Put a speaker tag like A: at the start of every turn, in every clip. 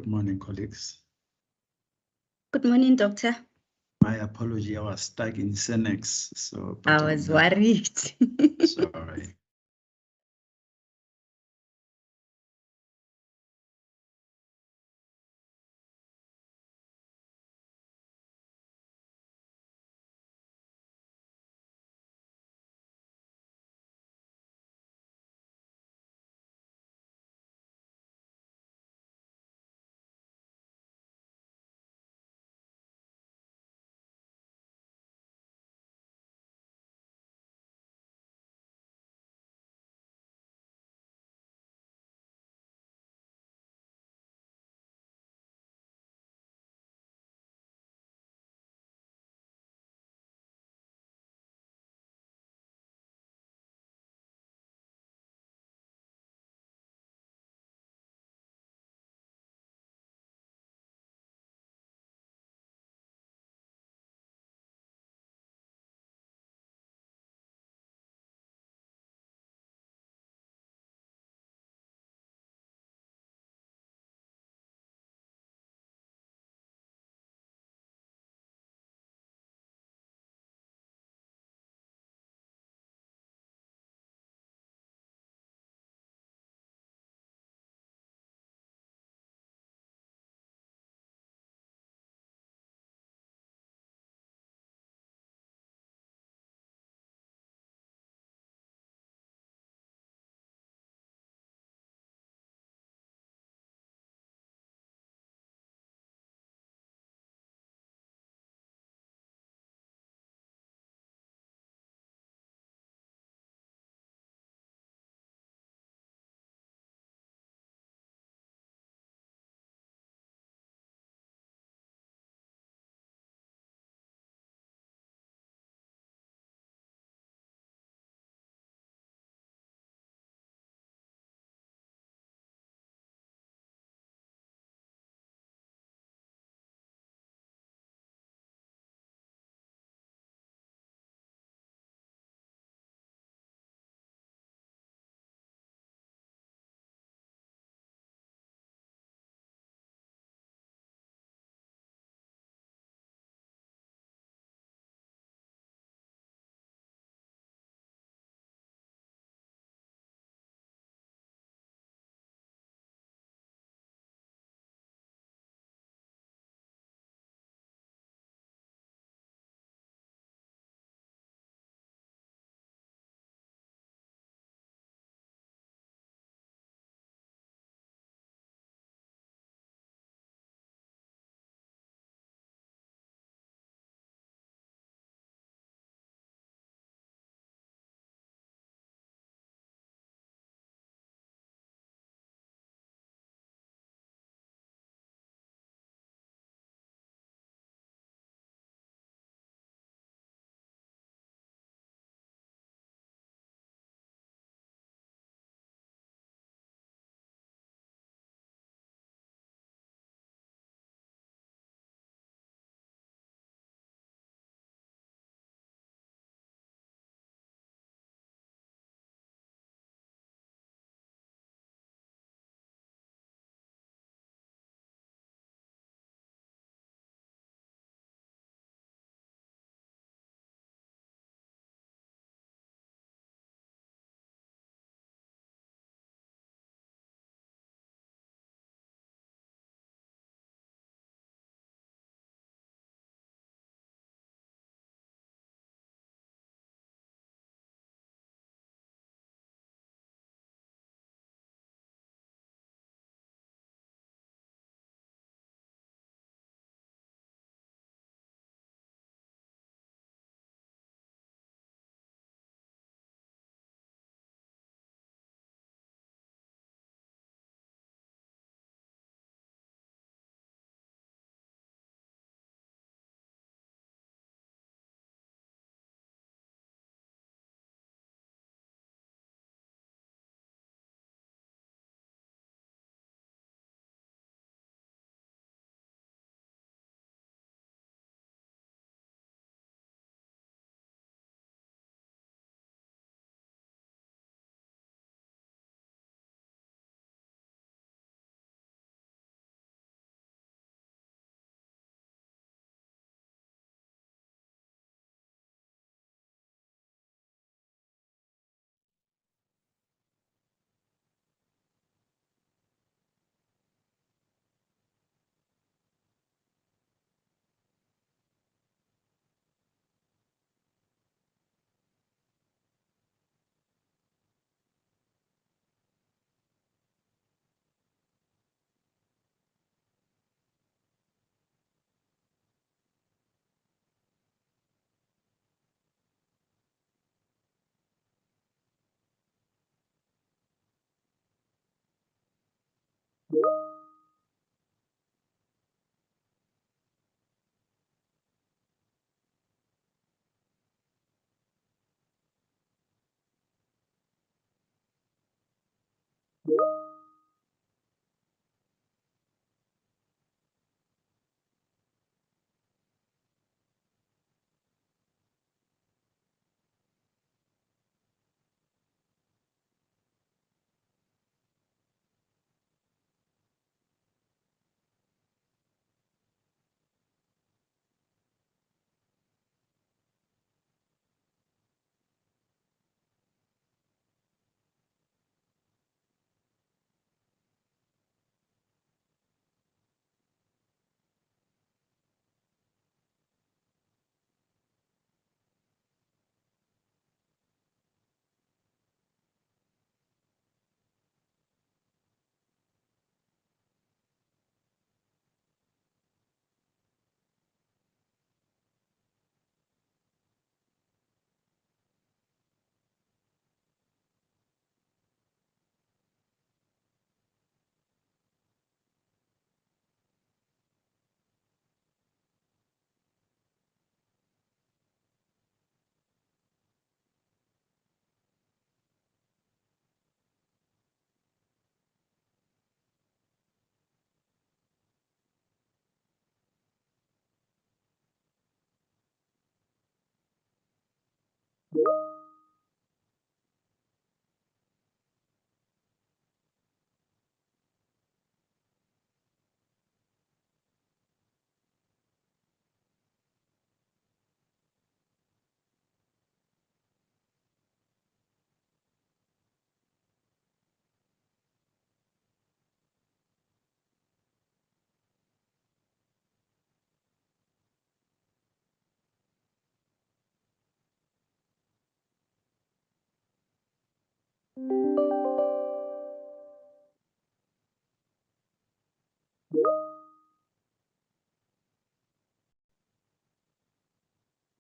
A: Good morning, colleagues.
B: Good morning, Doctor.
A: My apology, I was stuck in Senex, so.
B: I was worried.
A: Sorry.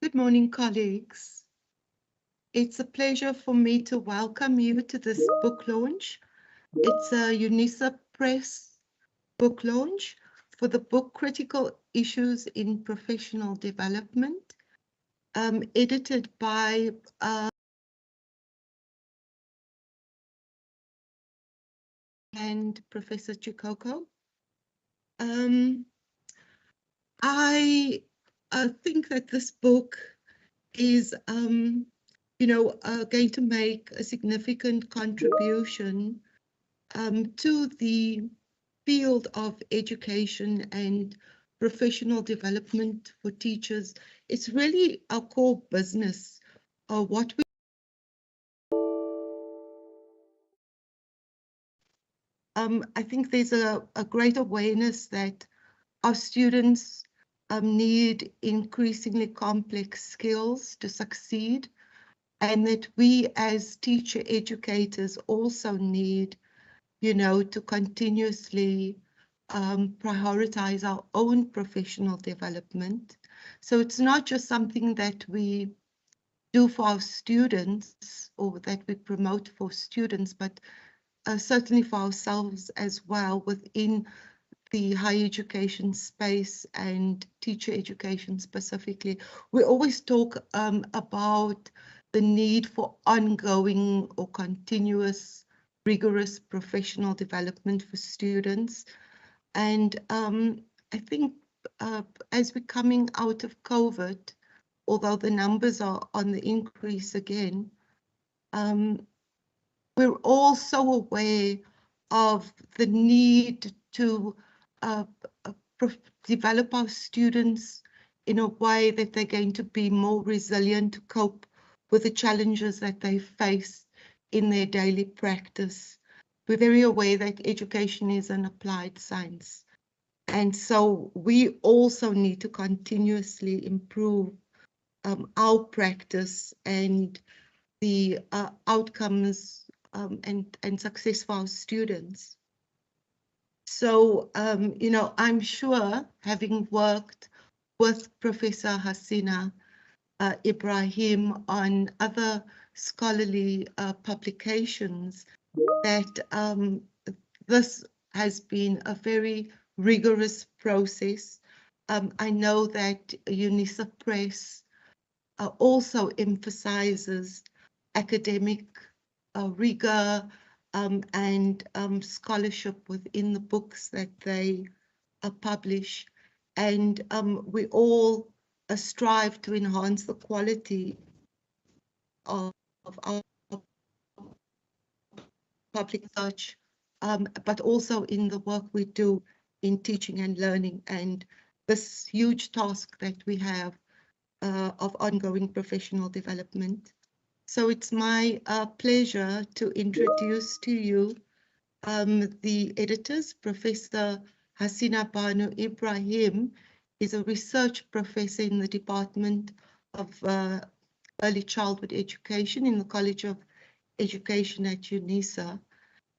C: Good morning, colleagues. It's a pleasure for me to welcome you to this book launch. It's a Unisa Press book launch for the book Critical Issues in Professional Development, edited by and Professor Chikoko. I think that this book is, going to make a significant contribution to the field of education and professional development for teachers. It's really our core business. What we I think there's a great awareness that our students need increasingly complex skills to succeed, and that we as teacher educators also need, to continuously prioritize our own professional development. So it's not just something that we do for our students or that we promote for students, but certainly for ourselves as well within the higher education space and teacher education specifically. We always talk about the need for ongoing or continuous, rigorous professional development for students. And I think as we're coming out of COVID, although the numbers are on the increase again, we're also aware of the need to develop our students in a way that they're going to be more resilient to cope with the challenges that they face in their daily practice. We're very aware that education is an applied science. And so we also need to continuously improve our practice and the outcomes and success for our students. So, I'm sure, having worked with Professor Hasina Ibrahim on other scholarly publications, that this has been a very rigorous process. I know that Unisa Press also emphasizes academic rigor and scholarship within the books that they publish. And we all strive to enhance the quality of our public research, but also in the work we do in teaching and learning, and this huge task that we have of ongoing professional development. So it's my pleasure to introduce to you the editors. Professor Hasina Banu Ibrahim is a research professor in the Department of Early Childhood Education in the College of Education at Unisa,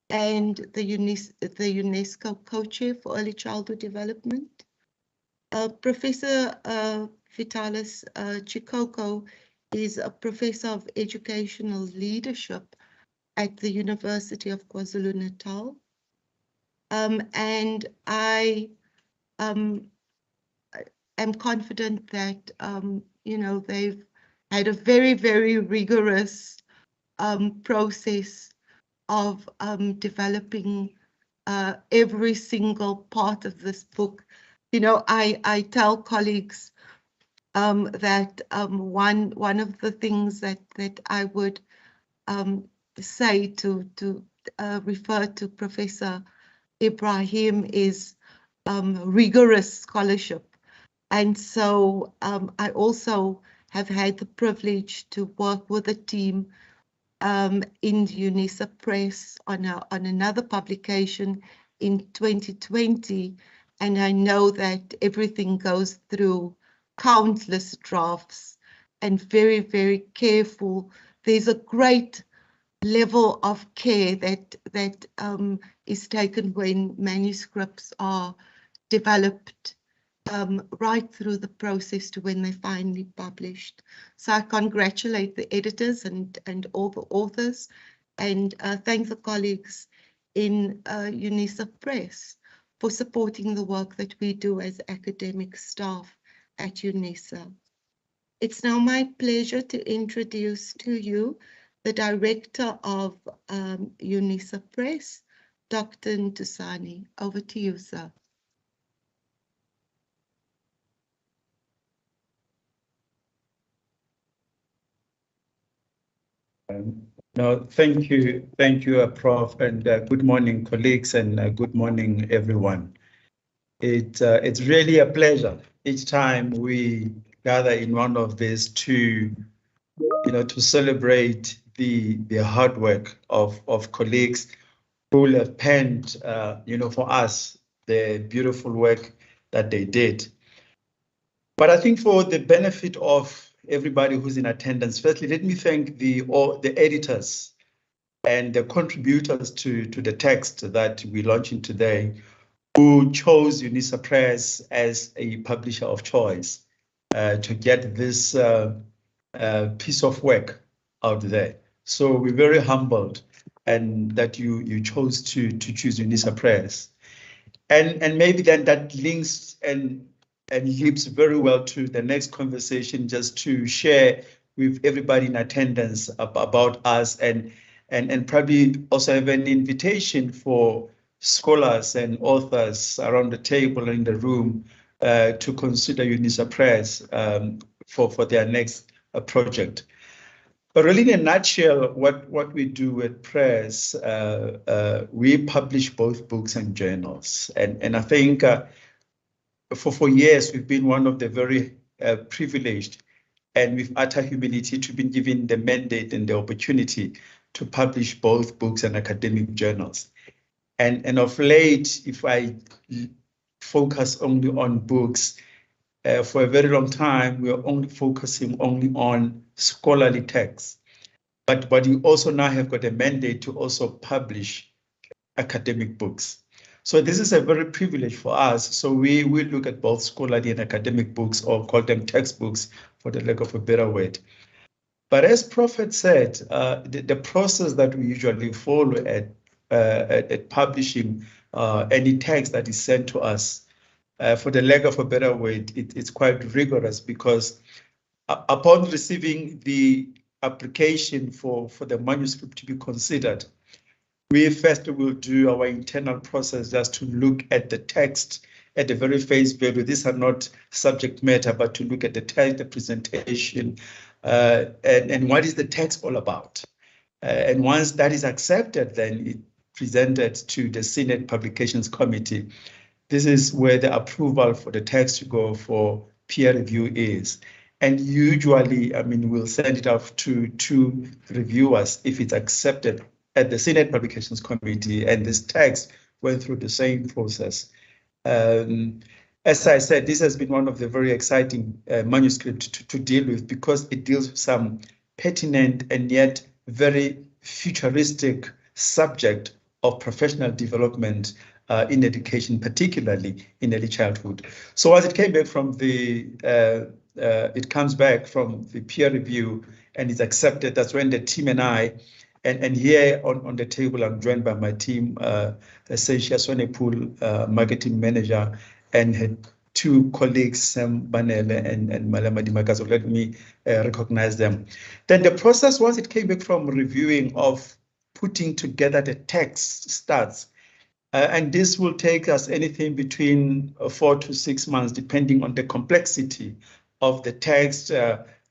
C: and the UNESCO co-chair for early childhood development. Professor Vitalis Chikoko is a professor of educational leadership at the University of KwaZulu-Natal. And I am confident that, you know, they've had a very, very rigorous process of developing every single part of this book. You know, I tell colleagues that one of the things that I would say to refer to Professor Ibrahim is rigorous scholarship. And so I also have had the privilege to work with a team in Unisa Press on another publication in 2020, and I know that everything goes through countless drafts and very, very careful. There's a great level of care that is taken when manuscripts are developed right through the process to when they finally published. So I congratulate the editors and all the authors, and thank the colleagues in Unisa Press for supporting the work that we do as academic staff at Unisa. It's now my pleasure to introduce to you the director of Unisa Press, Dr. Ntusani. Over to you, sir.
A: No, thank you, Prof, and good morning, colleagues, and good morning, everyone. It's really a pleasure each time we gather in one of these to celebrate the hard work of colleagues who will have penned, for us, the beautiful work that they did. But I think for the benefit of everybody who's in attendance, firstly, let me thank the editors and the contributors to the text that we're launching today, who chose Unisa Press as a publisher of choice to get this piece of work out there. So we're very humbled and that you chose to choose Unisa Press. And maybe then that links and leaps very well to the next conversation, just to share with everybody in attendance about us, and probably also have an invitation for scholars and authors around the table in the room to consider Unisa Press for their next project. But really, in a nutshell, what we do at Press, we publish both books and journals. And I think for years, we've been one of the very privileged and with utter humility to be given the mandate and the opportunity to publish both books and academic journals. And of late, if I focus only on books, for a very long time, we are only focusing only on scholarly texts. But you also now have got a mandate to also publish academic books. So this is a very privilege for us. So we look at both scholarly and academic books, or call them textbooks for the lack of a better word. But as Prophet said, the process that we usually follow at publishing any text that is sent to us. For the lack of a better word, it's quite rigorous, because upon receiving the application for the manuscript to be considered, we first will do our internal process just to look at the text at the very face value. These are not subject matter, but to look at the text, the presentation, and what is the text all about. And once that is accepted, then it presented to the Senate Publications Committee. This is where the approval for the text to go for peer review is. And usually, I mean, we'll send it off to two reviewers if it's accepted at the Senate Publications Committee, and this text went through the same process. As I said, this has been one of the very exciting manuscripts to deal with, because it deals with some pertinent and yet very futuristic subject of professional development in education, particularly in early childhood. So as it came back from the, it comes back from the peer review and is accepted, that's when the team and I, and here on the table, I'm joined by my team, Sesha Sonepool, marketing manager, and her two colleagues, Sam Banele and Malama Dimaka. So let me recognize them. Then the process, once it came back from reviewing of putting together the text, starts. And this will take us anything between 4 to 6 months, depending on the complexity of the text,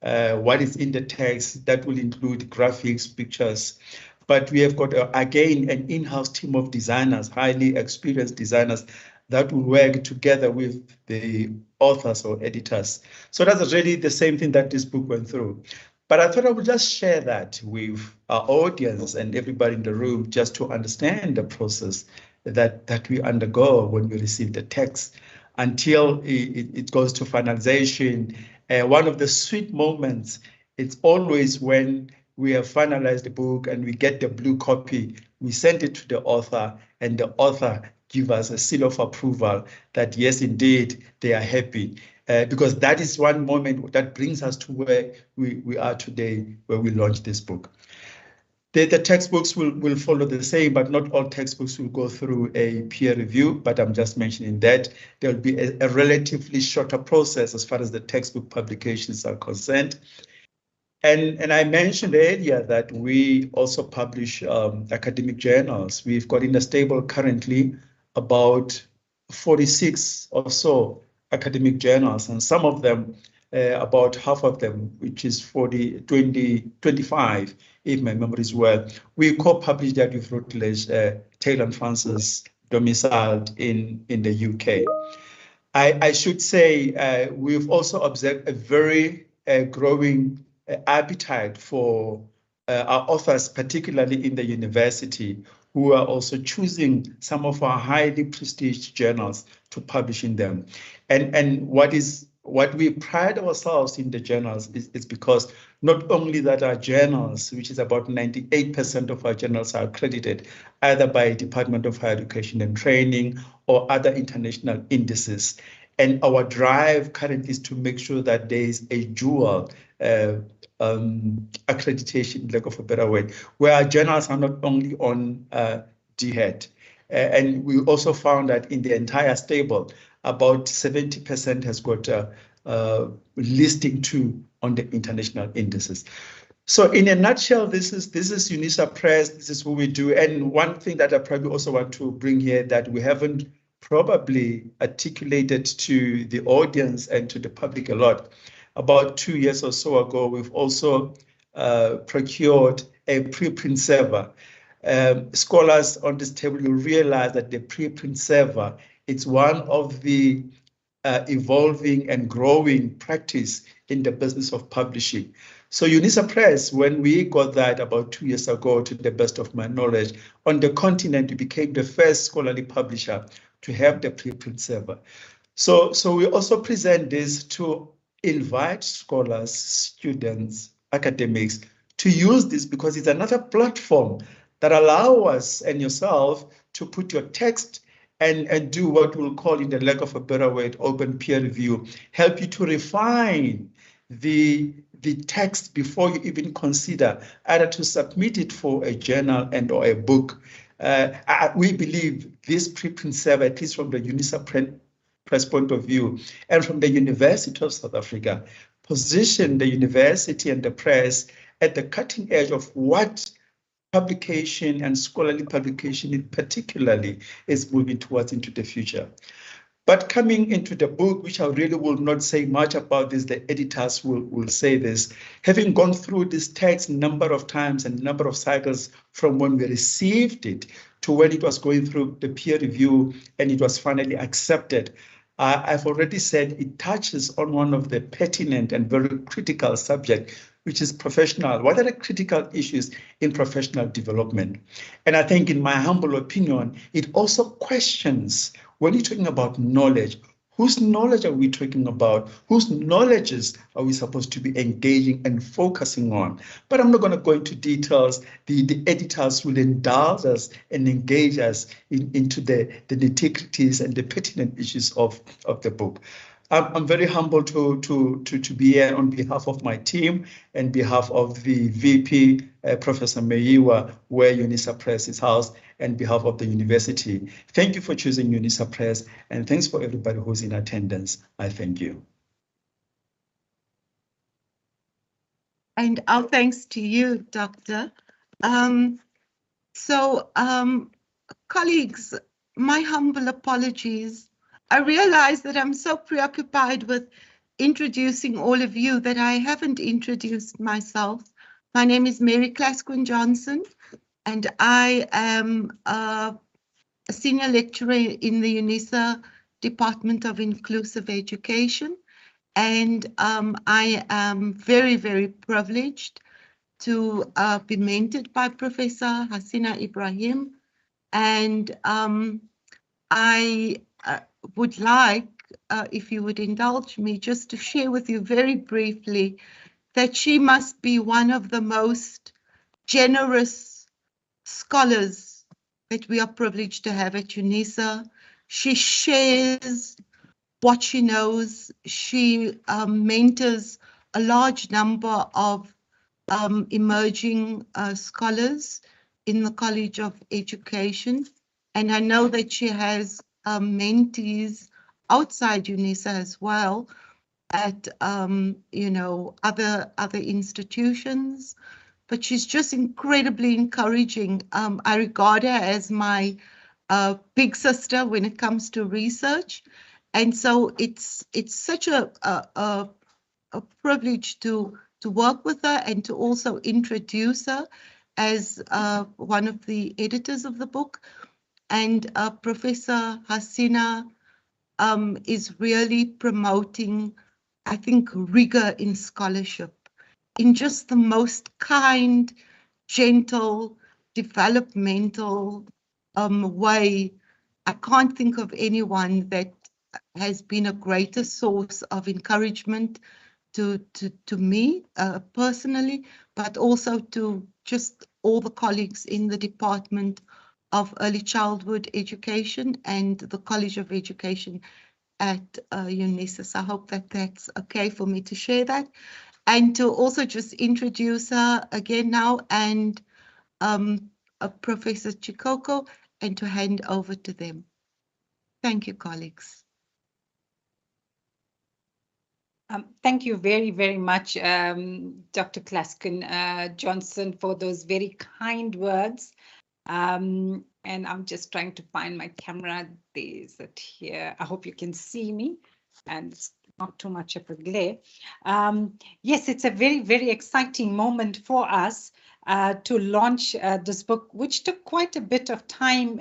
A: what is in the text. That will include graphics, pictures. But we have got, again, an in-house team of designers, highly experienced designers, that will work together with the authors or editors. So that's really the same thing that this book went through. But I thought I would just share that with our audience and everybody in the room, just to understand the process that we undergo when we receive the text until it goes to finalization. One of the sweet moments, it's always when we have finalized the book and we get the blue copy, we send it to the author, and the author give us a seal of approval that yes, indeed, they are happy. Because that is one moment that brings us to where we are today, where we launched this book. The textbooks will follow the same, but not all textbooks will go through a peer review, but I'm just mentioning that there will be a relatively shorter process as far as the textbook publications are concerned. And I mentioned earlier that we also publish academic journals. We've got in the stable currently about 46 or so academic journals, and some of them, about half of them, which is 25, if my memory is well, we co-publish that with Routledge, Taylor and Francis, domiciled in the UK. I should say we've also observed a very growing appetite for our authors, particularly in the university, who are also choosing some of our highly prestigious journals to publish in them. And what we pride ourselves in the journals is because not only that our journals, which is about 98% of our journals, are accredited either by Department of Higher Education and Training or other international indices. And our drive currently is to make sure that there is a dual accreditation, lack of a better word, where our journals are not only on DHET. And we also found that in the entire stable, about 70% has got listing 2 on the international indices. So in a nutshell, this is Unisa Press. This is what we do. And one thing that I probably also want to bring here that we haven't probably articulated to the audience and to the public a lot. About 2 years or so ago, we've also procured a preprint server. Scholars on this table will realize that the preprint server, it's one of the evolving and growing practice in the business of publishing. So Unisa Press, when we got that about 2 years ago, to the best of my knowledge, on the continent, we became the first scholarly publisher to have the preprint server. So we also present this to invite scholars, students, academics to use this, because it's another platform that allows us and yourself to put your text and do what we'll call, in the lack of a better word, open peer review, help you to refine the text before you even consider either to submit it for a journal and or a book. We believe this preprint server, at least from the Unisa Press point of view, and from the University of South Africa, position the university and the press at the cutting edge of what publication and scholarly publication particularly is moving towards into the future. But coming into the book, which I really will not say much about this, the editors will say this, having gone through this text a number of times and a number of cycles from when we received it to when it was going through the peer review and it was finally accepted, I've already said it touches on one of the pertinent and very critical subjects, which is professional. What are the critical issues in professional development? And I think, in my humble opinion, it also questions, when you're talking about knowledge, whose knowledge are we talking about? Whose knowledges are we supposed to be engaging and focusing on? But I'm not going to go into details. The editors will indulge us and engage us into the nitty-gritties and the pertinent issues of the book. I'm very humbled to be here on behalf of my team and behalf of the VP, Professor Meyiwa, where Unisa Press is housed, and behalf of the university. Thank you for choosing Unisa Press, and thanks for everybody who's in attendance. I thank you.
C: And our thanks to you, Doctor. Colleagues, my humble apologies. I realize that I'm so preoccupied with introducing all of you that I haven't introduced myself. My name is Mary Clasquin Johnson, and I am a senior lecturer in the Unisa Department of Inclusive Education. And I am very, very privileged to be mentored by Professor Hasina Ibrahim. And I would like, if you would indulge me, just to share with you very briefly that she must be one of the most generous scholars that we are privileged to have at Unisa. She shares what she knows. She mentors a large number of emerging scholars in the College of Education. And I know that she has mentees outside Unisa as well at other institutions. But she's just incredibly encouraging. I regard her as my big sister when it comes to research. And so it's such a privilege to work with her and to also introduce her as one of the editors of the book. And Professor Hasina is really promoting, I think, rigor in scholarship in just the most kind, gentle, developmental way. I can't think of anyone that has been a greater source of encouragement to me personally, but also to just all the colleagues in the Department of Early Childhood Education and the College of Education at Unisa. So I hope that that's okay for me to share that. And to also just introduce her again now and Professor Chikoko, and to hand over to them. Thank you, colleagues.
D: Thank you very, very much, Dr. Clasquin Johnson, for those very kind words. And I'm just trying to find my camera. There's it here. I hope you can see me and it's not too much of a glare. Yes, it's a very, very exciting moment for us to launch this book, which took quite a bit of time,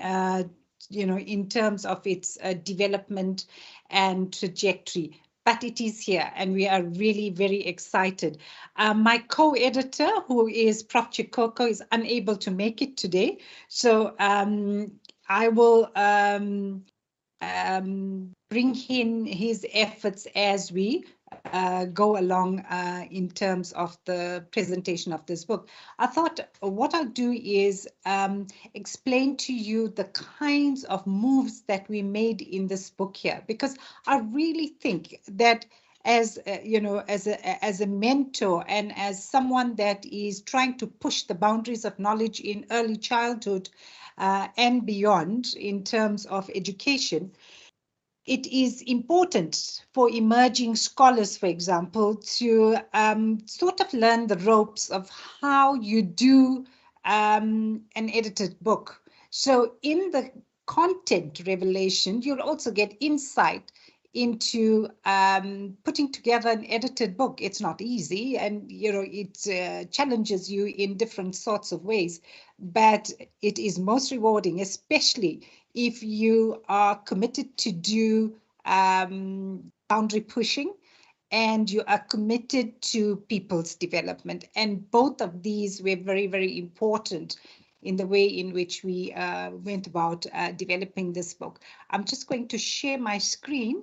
D: in terms of its development and trajectory. But it is here, and we are really very excited. My co-editor, who is Prof. Chikoko, is unable to make it today. So I will bring in his efforts as we go along in terms of the presentation of this book. I thought what I'll do is explain to you the kinds of moves that we made in this book here, because I really think that as as a mentor and as someone that is trying to push the boundaries of knowledge in early childhood, and beyond in terms of education, it is important for emerging scholars, for example, to sort of learn the ropes of how you do an edited book. So in the content revelation, you'll also get insight into putting together an edited book. It's not easy, and it challenges you in different sorts of ways, but it is most rewarding, especially if you are committed to do boundary pushing and you are committed to people's development. And both of these were very, very important in the way in which we went about developing this book. I'm just going to share my screen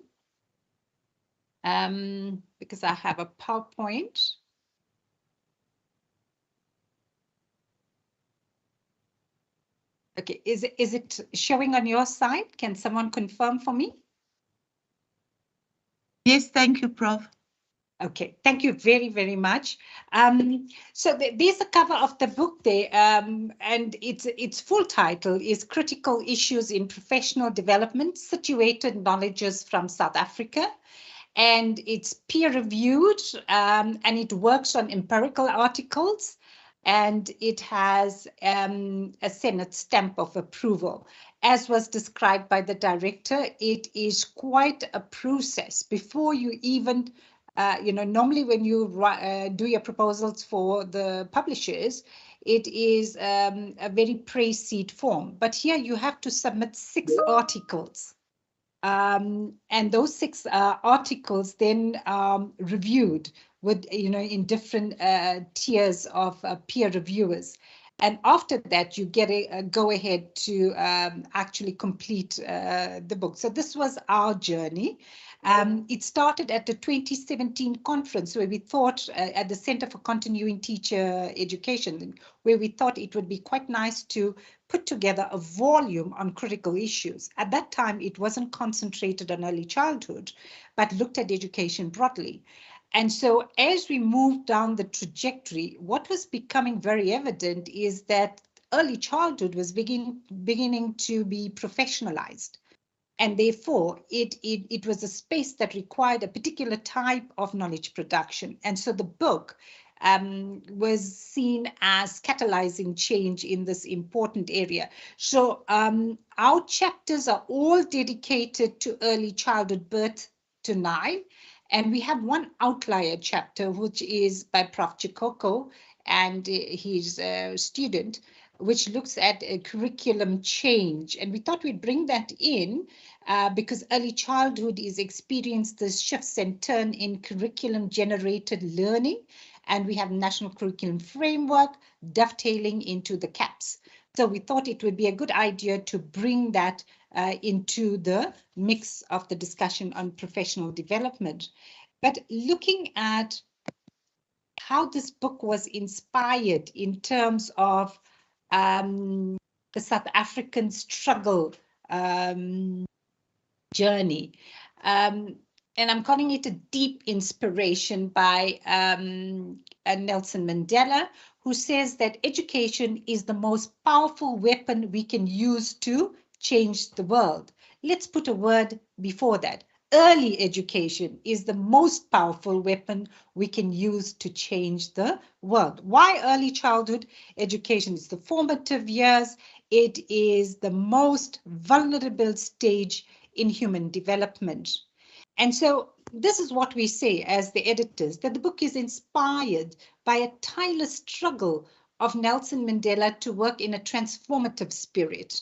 D: because I have a PowerPoint. Okay, is it showing on your side? Can someone confirm for me?
C: Yes, thank you, Prof.
D: Okay, thank you very, very much. So there's the cover of the book there, and its full title is Critical Issues in Professional Development, Situated Knowledges from South Africa. And it's peer-reviewed, and it works on empirical articles, and it has a Senate stamp of approval. As was described by the director, it is quite a process before you even normally when you do your proposals for the publishers, it is a very pre-seed form. But here you have to submit 6 articles. And those 6 articles then reviewed with, in different tiers of peer reviewers. And after that, you get a go ahead to actually complete the book. So this was our journey. It started at the 2017 conference where we thought at the Center for Continuing Teacher Education, where we thought it would be quite nice to put together a volume on critical issues. At that time, it wasn't concentrated on early childhood, but looked at education broadly. And so as we moved down the trajectory, what was becoming very evident is that early childhood was beginning to be professionalized. And therefore, it was a space that required a particular type of knowledge production. And so the book was seen as catalyzing change in this important area. So our chapters are all dedicated to early childhood birth to 9. And we have one outlier chapter, which is by Prof. Chikoko and his student, which looks at a curriculum change. And we thought we'd bring that in because early childhood is experienced the shifts and turn in curriculum generated learning. And we have National Curriculum Framework dovetailing into the CAPS. So we thought it would be a good idea to bring that into the mix of the discussion on professional development. But looking at how this book was inspired in terms of the South African struggle journey. And I'm calling it a deep inspiration by Nelson Mandela, who says that education is the most powerful weapon we can use to change the world. Let's put a word before that. Early education is the most powerful weapon we can use to change the world. Why early childhood education? It's the formative years. It is the most vulnerable stage in human development. And so this is what we say as the editors, that the book is inspired by a tireless struggle of Nelson Mandela to work in a transformative spirit,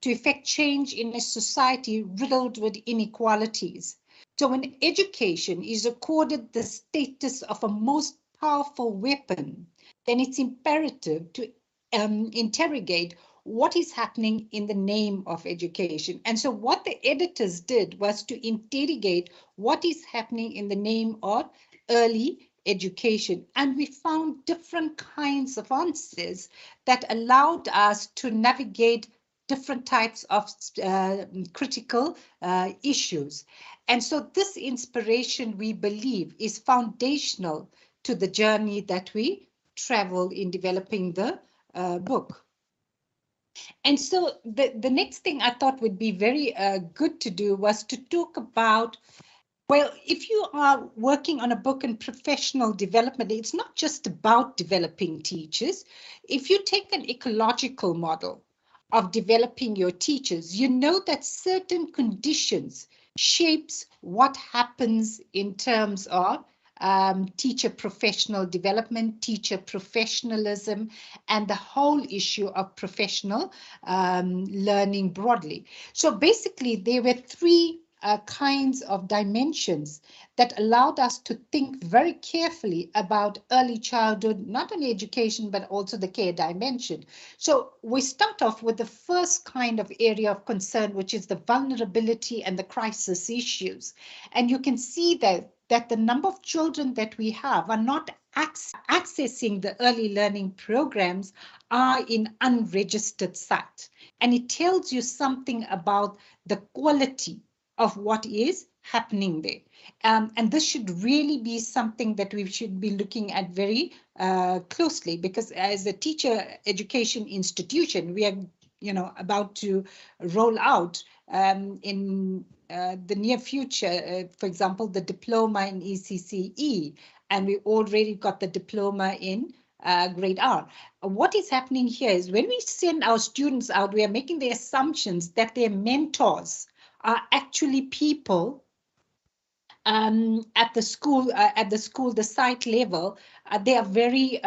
D: to effect change in a society riddled with inequalities. So when education is accorded the status of a most powerful weapon, then it's imperative to interrogate what is happening in the name of education. And so what the editors did was to interrogate what is happening in the name of early education. And we found different kinds of answers that allowed us to navigate different types of critical issues. And so this inspiration, we believe, is foundational to the journey that we travel in developing the book. And so the next thing I thought would be very good to do was to talk about, well, if you are working on a book in professional development, it's not just about developing teachers. If you take an ecological model of developing your teachers, you know that certain conditions shapes what happens in terms of teacher professional development, teacher professionalism, and the whole issue of professional learning broadly. So basically, there were three kinds of dimensions that allowed us to think very carefully about early childhood, not only education, but also the care dimension. So we start off with the first kind of area of concern, which is the vulnerability and the crisis issues. And you can see that the number of children that we have are not accessing the early learning programs are in unregistered sites. And it tells you something about the quality of what is happening there. And this should really be something that we should be looking at very closely, because as a teacher education institution, we are about to roll out in the near future, for example, the diploma in ECCE, and we already got the diploma in grade R. What is happening here is when we send our students out, we are making the assumptions that their mentors are actually people at the school, the site level. They are very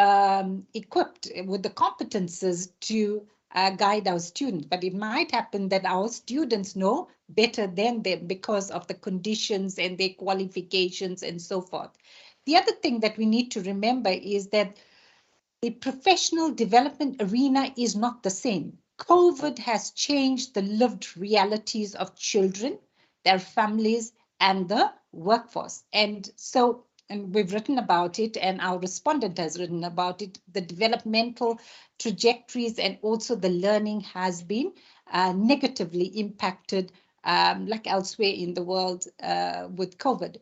D: equipped with the competences to guide our students. But it might happen that our students know better than them because of the conditions and their qualifications and so forth. The other thing that we need to remember is that the professional development arena is not the same. COVID has changed the lived realities of children, their families, and the workforce. And so, and we've written about it, and our respondent has written about it, the developmental trajectories and also the learning has been negatively impacted, like elsewhere in the world with COVID.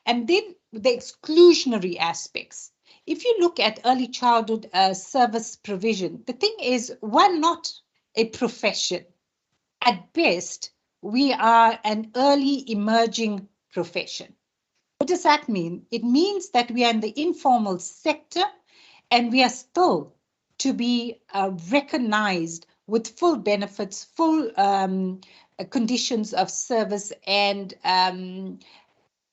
D: And then the exclusionary aspects. If you look at early childhood service provision, the thing is, we're not a profession. At best, we are an early emerging profession. What does that mean? It means that we are in the informal sector and we are still to be recognized with full benefits, full conditions of service, and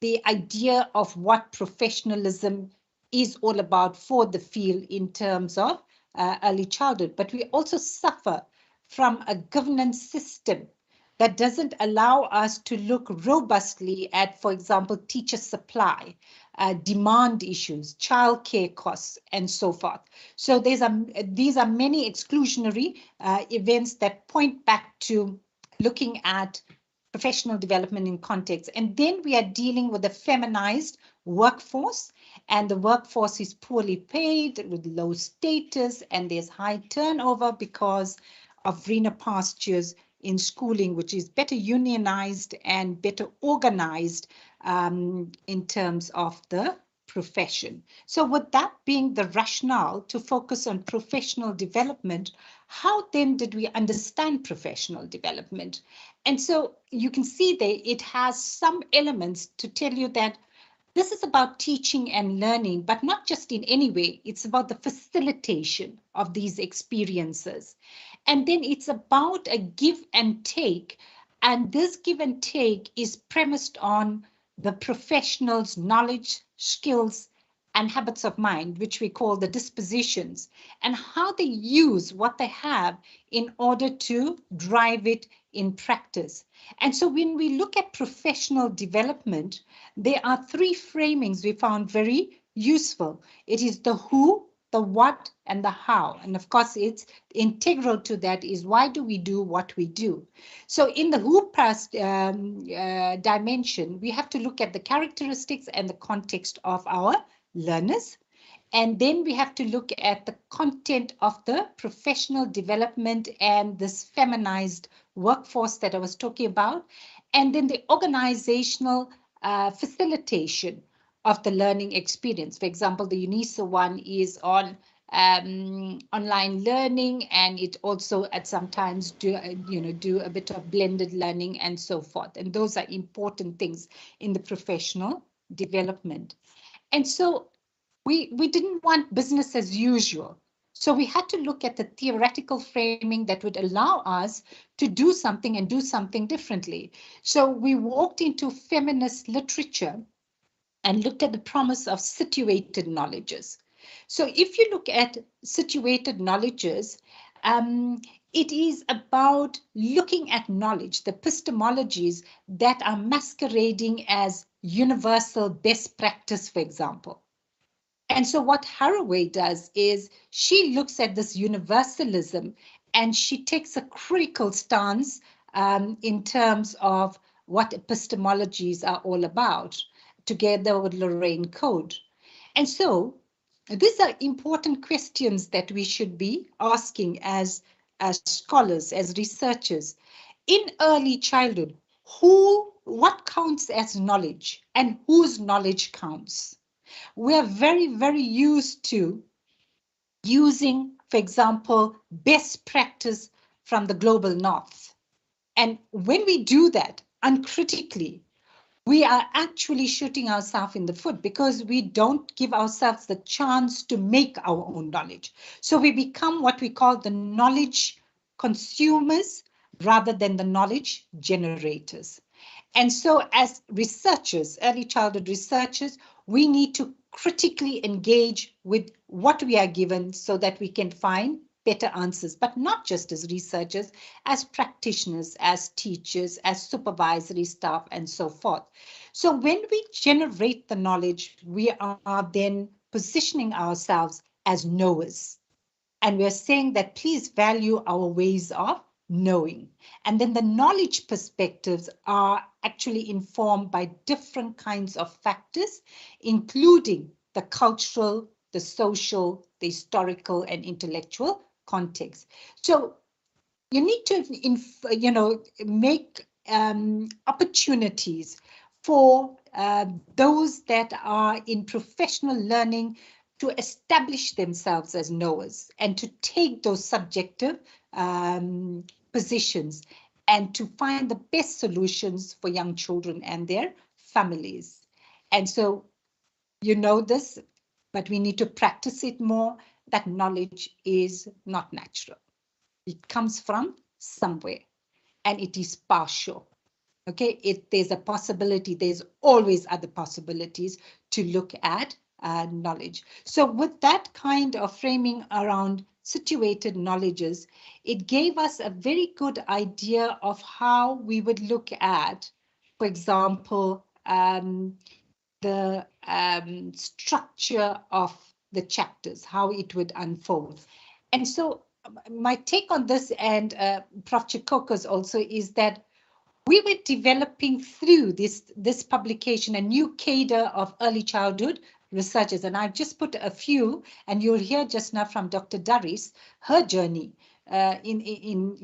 D: the idea of what professionalism is all about for the field in terms of early childhood. But we also suffer from a governance system that doesn't allow us to look robustly at, for example, teacher supply, demand issues, childcare costs, and so forth. So these are many exclusionary events that point back to looking at professional development in context. And then we are dealing with a feminized workforce, and the workforce is poorly paid with low status, and there's high turnover because of greener pastures in schooling, which is better unionized and better organized in terms of the profession. So with that being the rationale to focus on professional development, how then did we understand professional development? And so you can see there, it has some elements to tell you that this is about teaching and learning, but not just in any way. It's about the facilitation of these experiences. And then it's about a give and take. And this give and take is premised on the professional's knowledge, skills, and habits of mind, which we call the dispositions, and how they use what they have in order to drive it in practice. And so when we look at professional development, there are three framings we found very useful. It is the who, the what, and the how. And of course, it's integral to that is why do we do what we do? So in the who dimension, we have to look at the characteristics and the context of our learners. And then we have to look at the content of the professional development and this feminized workforce that I was talking about. And then the organizational facilitation of the learning experience. For example, the Unisa one is on online learning, and it also at sometimes do a bit of blended learning and so forth. And those are important things in the professional development. And so we didn't want business as usual. So we had to look at the theoretical framing that would allow us to do something and do something differently. So we walked into feminist literature and looked at the promise of situated knowledges. So if you look at situated knowledges, it is about looking at knowledge, the epistemologies that are masquerading as universal best practice, for example. And so what Haraway does is she looks at this universalism and she takes a critical stance in terms of what epistemologies are all about, together with Lorraine Code. And so these are important questions that we should be asking as scholars, as researchers. In early childhood, what counts as knowledge and whose knowledge counts? We are very, very used to using, for example, best practice from the global north. And when we do that uncritically, we are actually shooting ourselves in the foot because we don't give ourselves the chance to make our own knowledge. So we become what we call the knowledge consumers rather than the knowledge generators. And so as researchers, early childhood researchers, we need to critically engage with what we are given so that we can find better answers, but not just as researchers, as practitioners, as teachers, as supervisory staff, and so forth. So when we generate the knowledge, we are then positioning ourselves as knowers. And we're saying that please value our ways of knowing. And then the knowledge perspectives are actually informed by different kinds of factors, including the cultural, the social, the historical, and intellectual context. So you need to, make opportunities for those that are in professional learning to establish themselves as knowers and to take those subjective positions and to find the best solutions for young children and their families. And so you know this, but we need to practice it more, that knowledge is not natural. It comes from somewhere and it is partial. Okay, if there's a possibility, there's always other possibilities to look at knowledge. So with that kind of framing around situated knowledges, it gave us a very good idea of how we would look at, for example, the structure of the chapters, how it would unfold. And so my take on this, and Prof. Chikoko's also, is that we were developing through this publication a new cadre of early childhood researchers. And I've just put a few, and you'll hear just now from Dr. Daris, her journey in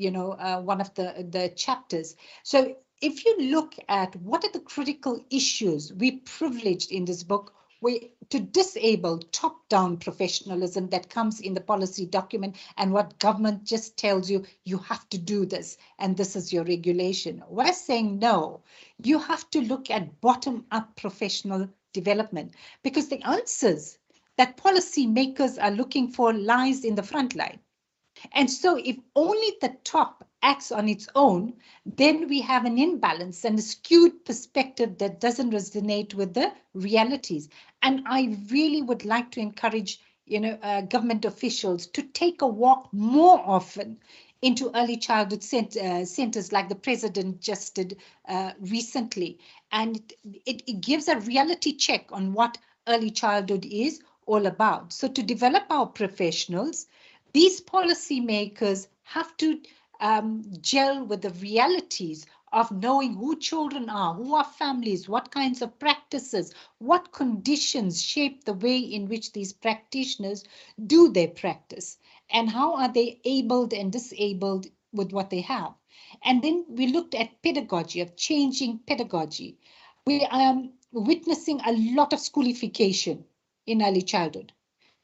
D: one of the chapters. So if you look at what are the critical issues we privileged in this book, to disable top-down professionalism that comes in the policy document and what government just tells you, you have to do this and this is your regulation. We're saying no, you have to look at bottom-up professional development, because the answers that policy makers are looking for lies in the front line. And so if only the top acts on its own, then we have an imbalance and a skewed perspective that doesn't resonate with the realities. And I really would like to encourage, government officials to take a walk more often into early childhood centers like the president just did recently. And it gives a reality check on what early childhood is all about. So to develop our professionals, these policymakers have to gel with the realities of knowing who children are, who are families, what kinds of practices, what conditions shape the way in which these practitioners do their practice, and how are they abled and disabled with what they have. And then we looked at pedagogy, of changing pedagogy. We are witnessing a lot of schoolification in early childhood.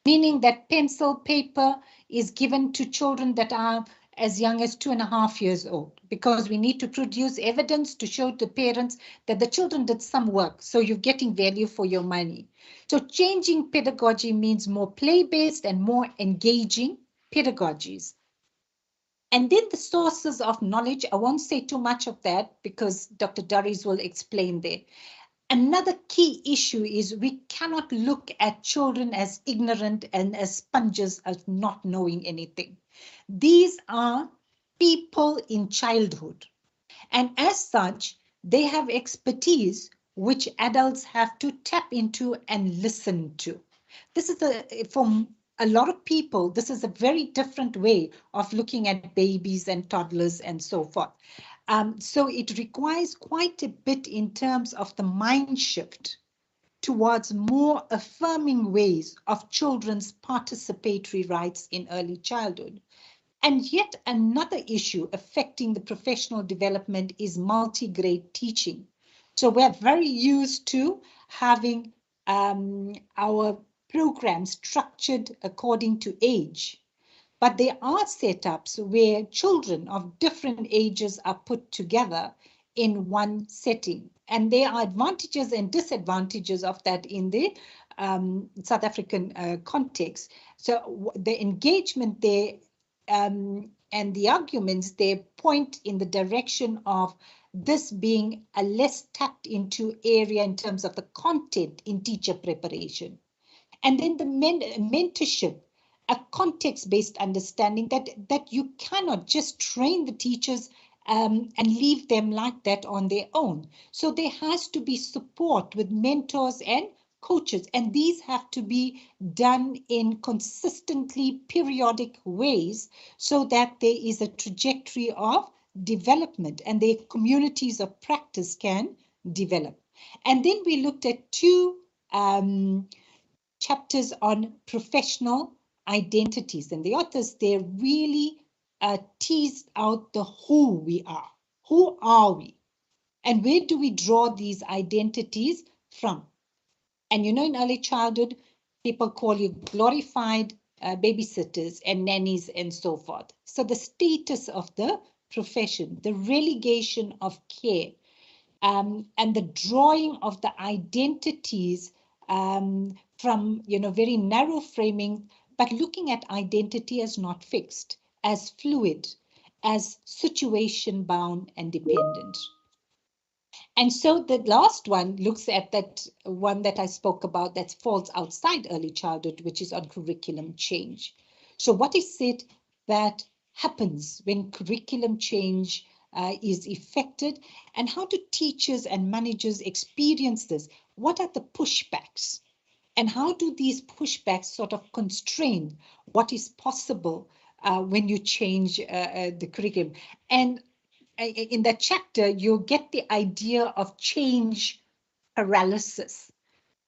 D: meaning that pencil, paper is given to children that are as young as 2.5 years old, because we need to produce evidence to show the parents that the children did some work, so you're getting value for your money. So changing pedagogy means more play-based and more engaging pedagogies. And then the sources of knowledge, I won't say too much of that because Dr. Durries will explain there. Another key issue is we cannot look at children as ignorant and as sponges, as not knowing anything. These are people in childhood. And as such, they have expertise which adults have to tap into and listen to. This is for a lot of people, this is a very different way of looking at babies and toddlers and so forth. So it requires quite a bit in terms of the mind shift towards more affirming ways of children's participatory rights in early childhood. And yet another issue affecting the professional development is multi-grade teaching. So we're very used to having our programs structured according to age. But there are setups where children of different ages are put together in one setting. And there are advantages and disadvantages of that in the South African context. So the engagement there and the arguments, they point in the direction of this being a less tapped into area in terms of the content in teacher preparation. And then the mentorship, a context-based understanding that you cannot just train the teachers and leave them like that on their own. So there has to be support with mentors and coaches, and these have to be done in consistently periodic ways so that there is a trajectory of development and the communities of practice can develop. And then we looked at two chapters on professional identities, and the authors there really teased out the who we are. Who are we? And where do we draw these identities from? And you know, in early childhood, people call you glorified babysitters and nannies and so forth. So the status of the profession, the relegation of care, and the drawing of the identities from, you know, very narrow framing, but looking at identity as not fixed, as fluid, as situation bound and dependent. And so the last one looks at that one that I spoke about that falls outside early childhood, which is on curriculum change. So what is it that happens when curriculum change is effected, and how do teachers and managers experience this? What are the pushbacks? And how do these pushbacks sort of constrain what is possible when you change the curriculum? And in that chapter, you'll get the idea of change paralysis.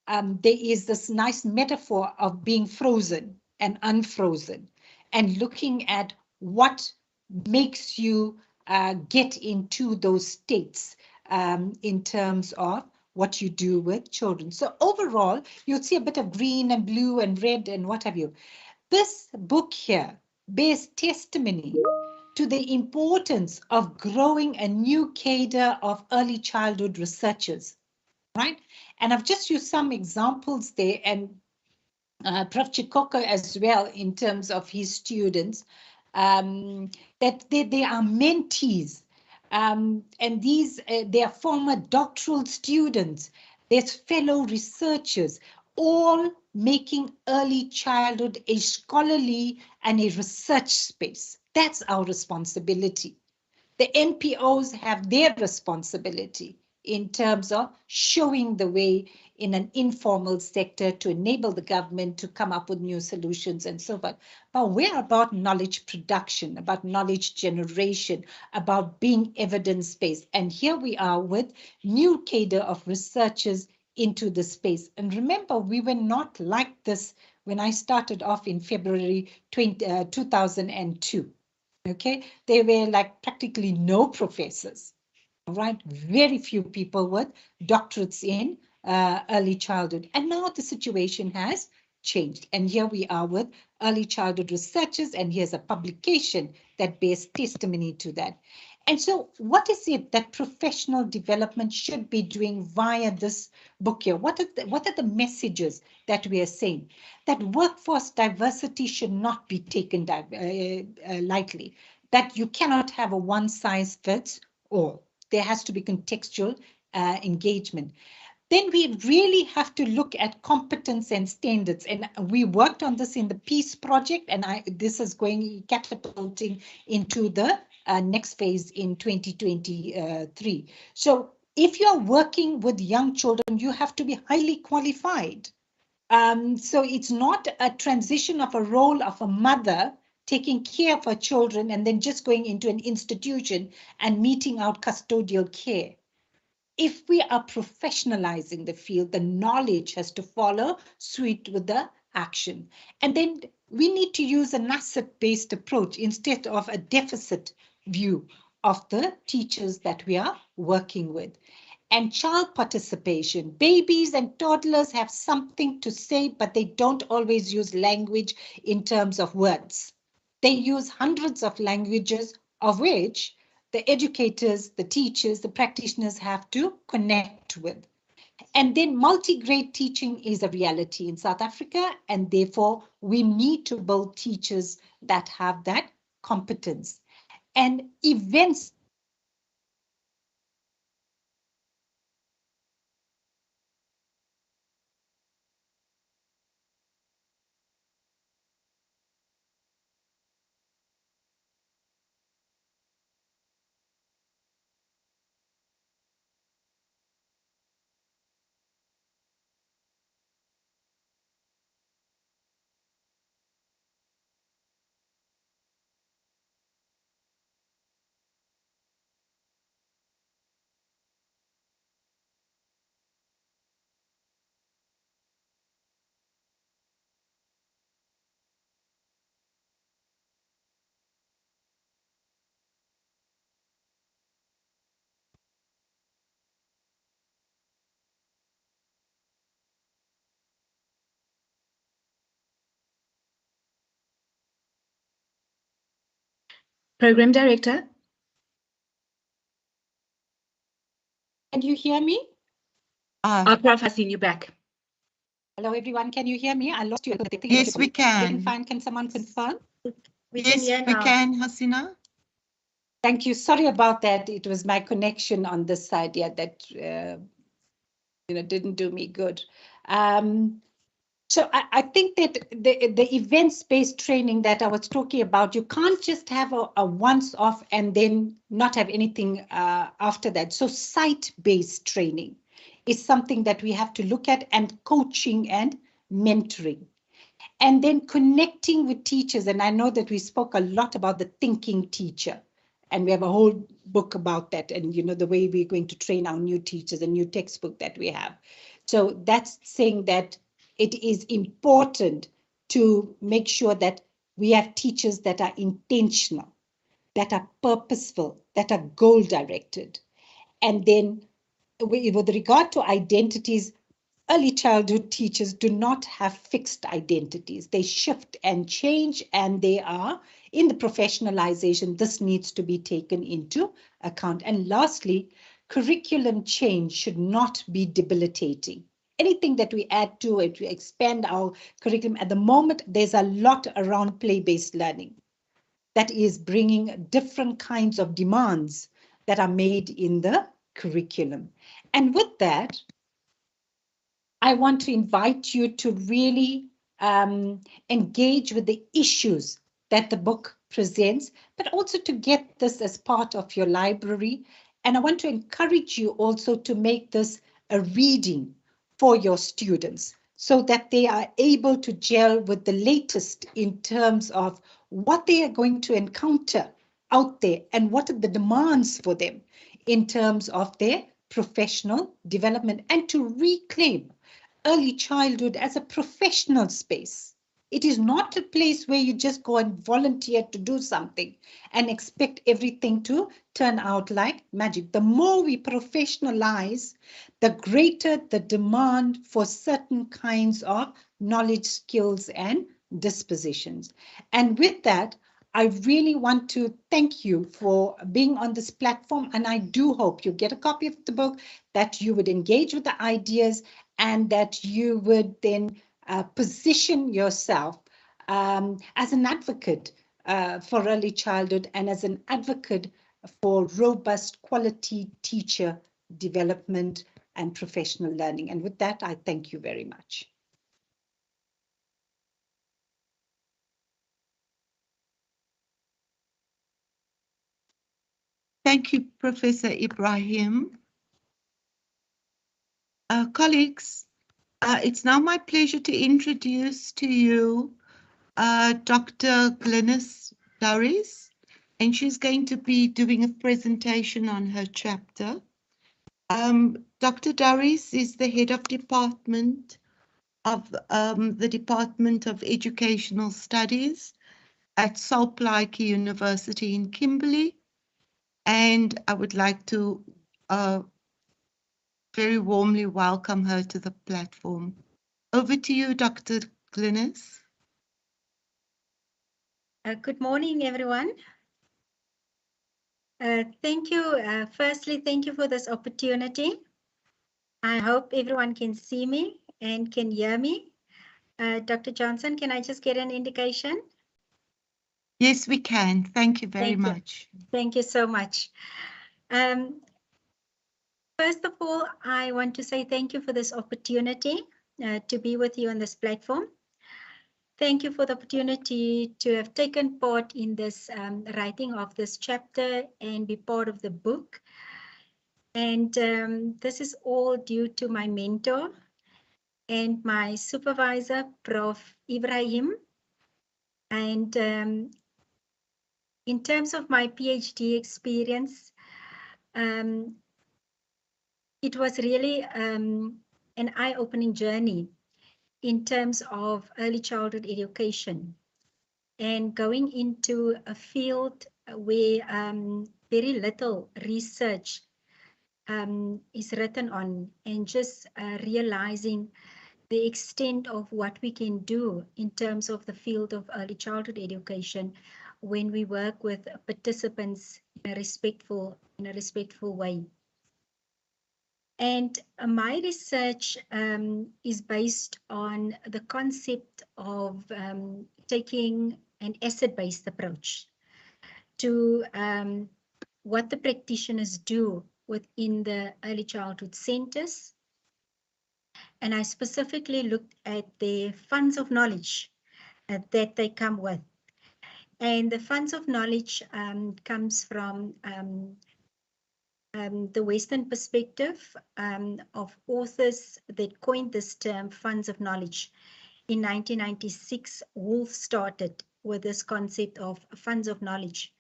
D: There is this nice metaphor of being frozen and unfrozen and looking at what makes you get into those states in terms of what you do with children. So overall, you'll see a bit of green and blue and red and what have you. This book here bears testimony to the importance of growing a new cadre of early childhood researchers, right? And I've just used some examples there, and Prof. Chikoko as well, in terms of his students, that they are mentees, and these they are former doctoral students, there's fellow researchers, all making early childhood a scholarly and a research space. That's our responsibility. The NPOs have their responsibility in terms of showing the way in an informal sector to enable the government to come up with new solutions and so forth. But we're about knowledge production, about knowledge generation, about being evidence-based. And here we are with new cadre of researchers into the space. And remember, we were not like this when I started off in February 2002. Okay, there were like practically no professors, right? Very few people with doctorates in early childhood. And now the situation has changed. And here we are with early childhood researchers, and here's a publication that bears testimony to that. And so what is it that professional development should be doing via this book here? What are the messages that we are saying? That workforce diversity should not be taken lightly, that you cannot have a one size fits all. There has to be contextual engagement. Then we really have to look at competence and standards. And we worked on this in the Peace Project, and this is going catapulting into the next phase in 2023. So if you're working with young children, you have to be highly qualified. So it's not a transition of a role of a mother taking care of her children and then just going into an institution and meting out custodial care. If we are professionalizing the field, the knowledge has to follow suit with the action. And then we need to use an asset-based approach instead of a deficit view of the teachers that we are working with. And child participation. Babies and toddlers have something to say, but they don't always use language in terms of words. They use hundreds of languages, of which the educators, the teachers, the practitioners have to connect with. And then multi-grade teaching is a reality in South Africa, and therefore we need to build teachers that have that competence. And events
B: Program Director.
D: Can you hear me?
B: Prof, I've seen you back.
D: Hello, everyone. Can you hear me? I lost you.
C: Yes, we
D: Can
C: can.
D: Can someone confirm?
B: We
C: Yes, we can, Hasina.
D: Thank you. Sorry about that. It was my connection on this side, yeah, that didn't do me good. So I think that the events-based training that I was talking about, you can't just have a once-off and then not have anything after that. So site-based training is something that we have to look at, and coaching and mentoring. And then connecting with teachers. And I know that we spoke a lot about the thinking teacher, and we have a whole book about that, and the way we're going to train our new teachers, a new textbook that we have. So that's saying that it is important to make sure that we have teachers that are intentional, that are purposeful, that are goal directed. And then with regard to identities, early childhood teachers do not have fixed identities. They shift and change, and they are in the professionalization. This needs to be taken into account. And lastly, curriculum change should not be debilitating. Anything that we add to it, we expand our curriculum. At the moment, there's a lot around play-based learning that is bringing different kinds of demands that are made in the curriculum. And with that, I want to invite you to really engage with the issues that the book presents, but also to get this as part of your library. And I want to encourage you also to make this a reading for your students so that they are able to gel with the latest in terms of what they are going to encounter out there and what are the demands for them in terms of their professional development, and to reclaim early childhood as a professional space, It is not a place where you just go and volunteer to do something and expect everything to turn out like magic. The more we professionalize, the greater the demand for certain kinds of knowledge, skills, and dispositions. And with that, I really want to thank you for being on this platform. And I do hope you get a copy of the book, that you would engage with the ideas, and that you would then position yourself as an advocate for early childhood and as an advocate for robust quality teacher development and professional learning. And with that, I thank you very much.
C: Thank you, Professor Ibrahim. Colleagues, it's now my pleasure to introduce to you Dr. Glynis Doris, and she's going to be doing a presentation on her chapter. Dr. Doris is the head of department of the Department of Educational Studies at Saltpike University in Kimberley, and I would like to very warmly welcome her to the platform. Over to you, Dr. Glynis.
E: Good morning, everyone. Thank you. Firstly, thank you for this opportunity. I hope everyone can see me and can hear me. Dr. Johnson, can I just get an indication?
C: Yes, we can. Thank you very much.
E: Thank you so much. First of all, I want to say thank you for this opportunity to be with you on this platform. Thank you for the opportunity to have taken part in this writing of this chapter and be part of the book. And this is all due to my mentor and my supervisor, Prof. Ibrahim. And in terms of my PhD experience, it was really an eye-opening journey in terms of early childhood education and going into a field where very little research is written on, and just realizing the extent of what we can do in terms of the field of early childhood education when we work with participants in a respectful way. And my research is based on the concept of taking an asset-based approach to what the practitioners do within the early childhood centers. And I specifically looked at the funds of knowledge that they come with. And the funds of knowledge comes from the Western perspective of authors that coined this term, funds of knowledge. In 1996, Wolf started with this concept of funds of knowledge,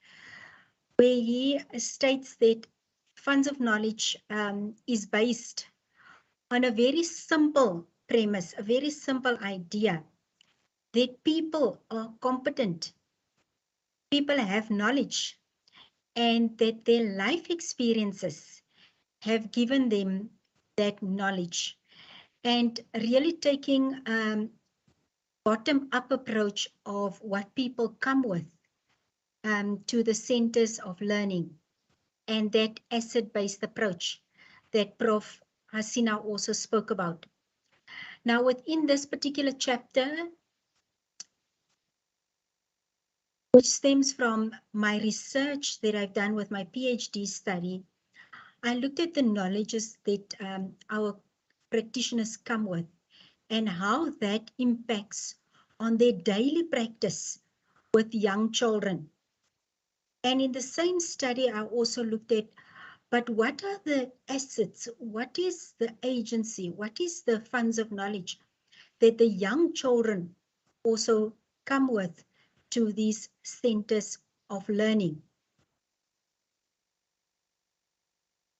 E: where he states that funds of knowledge is based on a very simple premise, a very simple idea that people are competent, people have knowledge, and that their life experiences have given them that knowledge. And really taking bottom-up approach of what people come with to the centers of learning, and that asset-based approach that Prof. Hasina also spoke about. Now, within this particular chapter, which stems from my research that I've done with my PhD study, I looked at the knowledges that our practitioners come with and how that impacts on their daily practice with young children. And in the same study, I also looked at, but what are the assets? What is the agency? What is the funds of knowledge that the young children also come with to these centers of learning?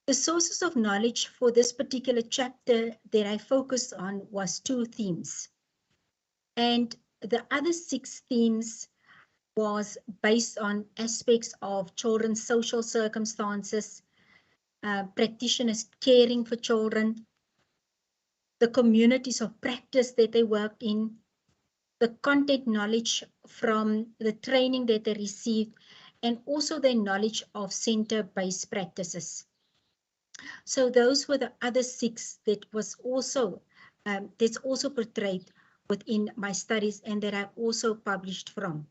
E: The sources of knowledge for this particular chapter that I focused on was two themes. And the other 6 themes was based on aspects of children's social circumstances, practitioners caring for children, the communities of practice that they worked in, the content knowledge from the training that they received, and also their knowledge of center-based practices. So those were the other 6 that was also that's also portrayed within my studies and that I also published from.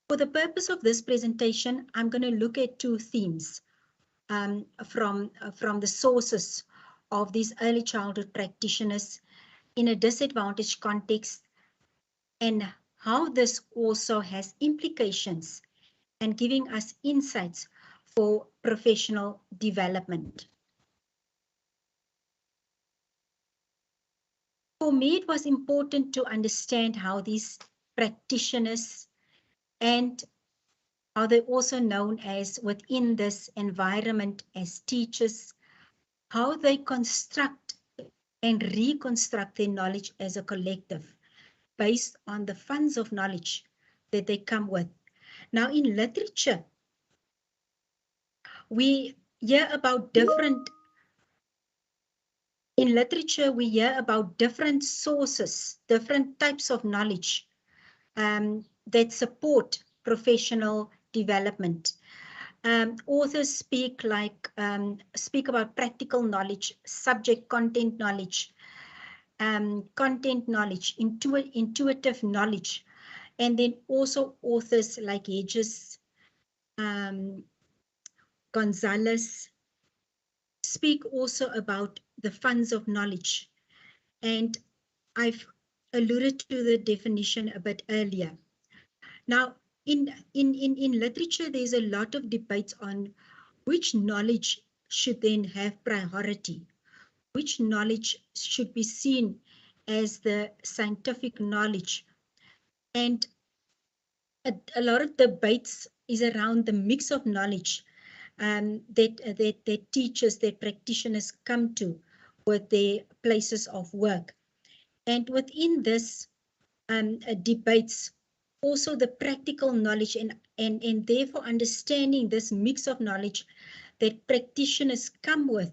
E: For the purpose of this presentation, I'm going to look at 2 themes from the sources of these early childhood practitioners in a disadvantaged context, and how this also has implications and giving us insights for professional development. For me, it was important to understand how these practitioners, and how they're also known as within this environment as teachers, how they construct and reconstruct their knowledge as a collective based on the funds of knowledge that they come with. Now, in literature, we hear about different sources, different types of knowledge that support professional development. Authors speak about practical knowledge, subject content knowledge, intuitive knowledge, and then also authors like Hedges, Gonzalez, speak also about the funds of knowledge. And I've alluded to the definition a bit earlier. Now, in literature, there's a lot of debates on which knowledge should then have priority, which knowledge should be seen as the scientific knowledge. And a lot of debates is around the mix of knowledge that teachers, that practitioners come to with their places of work. And within this debates, also the practical knowledge and therefore understanding this mix of knowledge that practitioners come with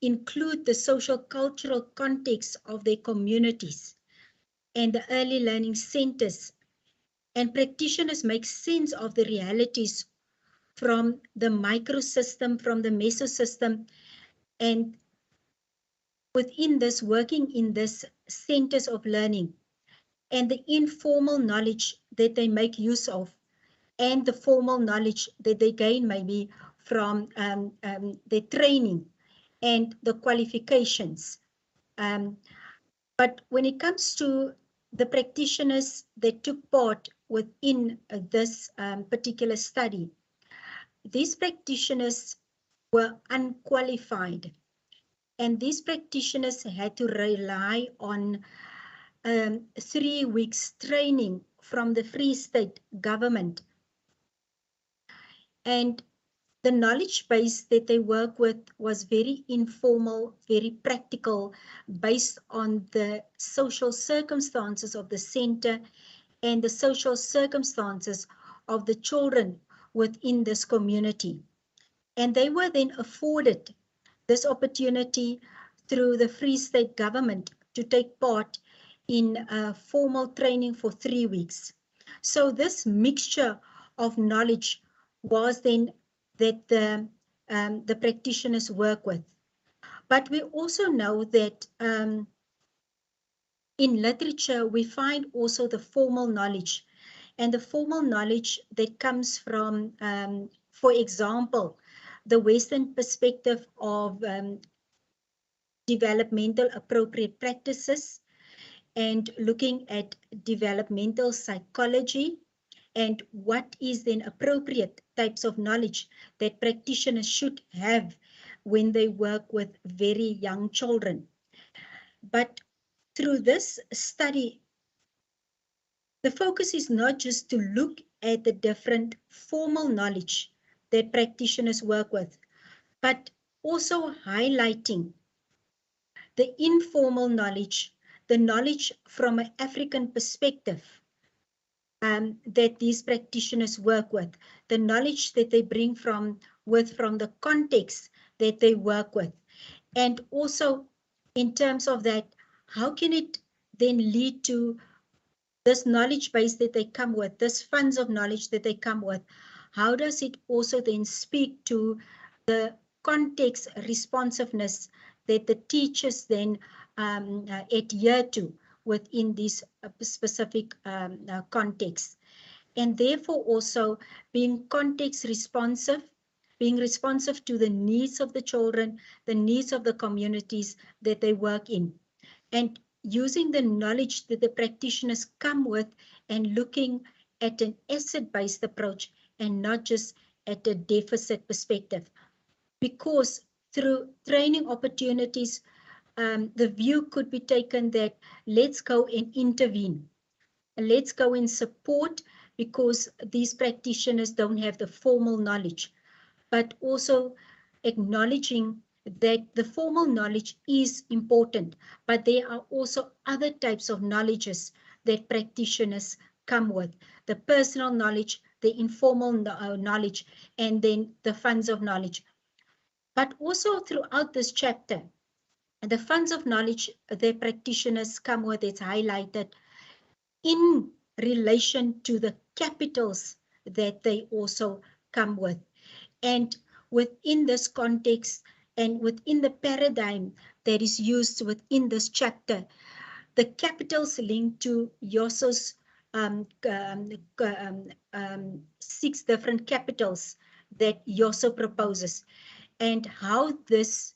E: include the social cultural context of their communities and the early learning centers. And practitioners make sense of the realities from the microsystem, from the mesosystem, and within this, working in this centers of learning, and the informal knowledge that they make use of, and the formal knowledge that they gain maybe from their training and the qualifications. But when it comes to the practitioners that took part within this particular study, these practitioners were unqualified, and these practitioners had to rely on 3 weeks training from the Free State government. And the knowledge base that they work with was very informal, very practical, based on the social circumstances of the center and the social circumstances of the children within this community. And they were then afforded this opportunity through the Free State government to take part in formal training for 3 weeks. So this mixture of knowledge was then that the practitioners work with. But we also know that in literature, we find also the formal knowledge, and the formal knowledge that comes from, for example, the Western perspective of developmental appropriate practices, and looking at developmental psychology, and what is then appropriate types of knowledge that practitioners should have when they work with very young children. But through this study, the focus is not just to look at the different formal knowledge that practitioners work with, but also highlighting the informal knowledge, the knowledge from an African perspective that these practitioners work with, the knowledge that they bring from the context that they work with. And also in terms of that, how can it then lead to this knowledge base that they come with, this funds of knowledge that they come with? How does it also then speak to the context responsiveness that the teachers then adhere to within this specific context? And therefore also being context responsive, being responsive to the needs of the children, the needs of the communities that they work in, and using the knowledge that the practitioners come with and looking at an asset-based approach and not just at a deficit perspective. Because through training opportunities, the view could be taken that let's go and intervene. Let's go and support, because these practitioners don't have the formal knowledge, but also acknowledging that the formal knowledge is important, but there are also other types of knowledges that practitioners come with: the personal knowledge, the informal knowledge, and then the funds of knowledge. But also throughout this chapter, the funds of knowledge that practitioners come with, it's highlighted in relation to the capitals that they also come with. And within this context and within the paradigm that is used within this chapter, the capitals linked to Yoso's 6 different capitals that Yoso proposes, and how this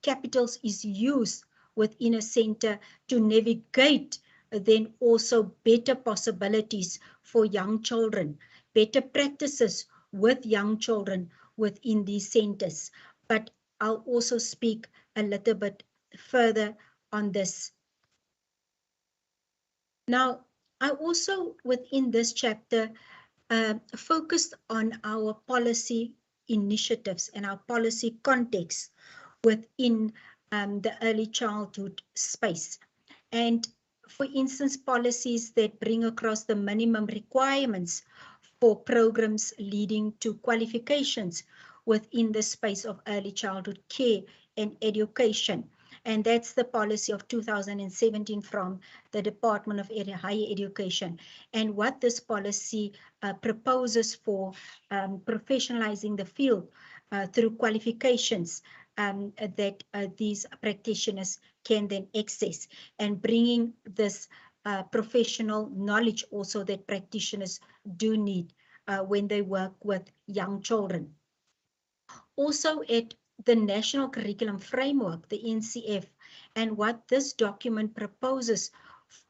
E: capitals is used within a center to navigate then also better possibilities for young children, better practices with young children within these centers. But I'll also speak a little bit further on this. Now, I also within this chapter focused on our policy initiatives and our policy context within the early childhood space. And for instance, policies that bring across the minimum requirements for programs leading to qualifications within the space of early childhood care and education. And that's the policy of 2017 from the Department of Higher Education. And what this policy proposes for professionalizing the field through qualifications that these practitioners can then access, and bringing this professional knowledge also that practitioners do need when they work with young children. Also at the National Curriculum Framework, the NCF, and what this document proposes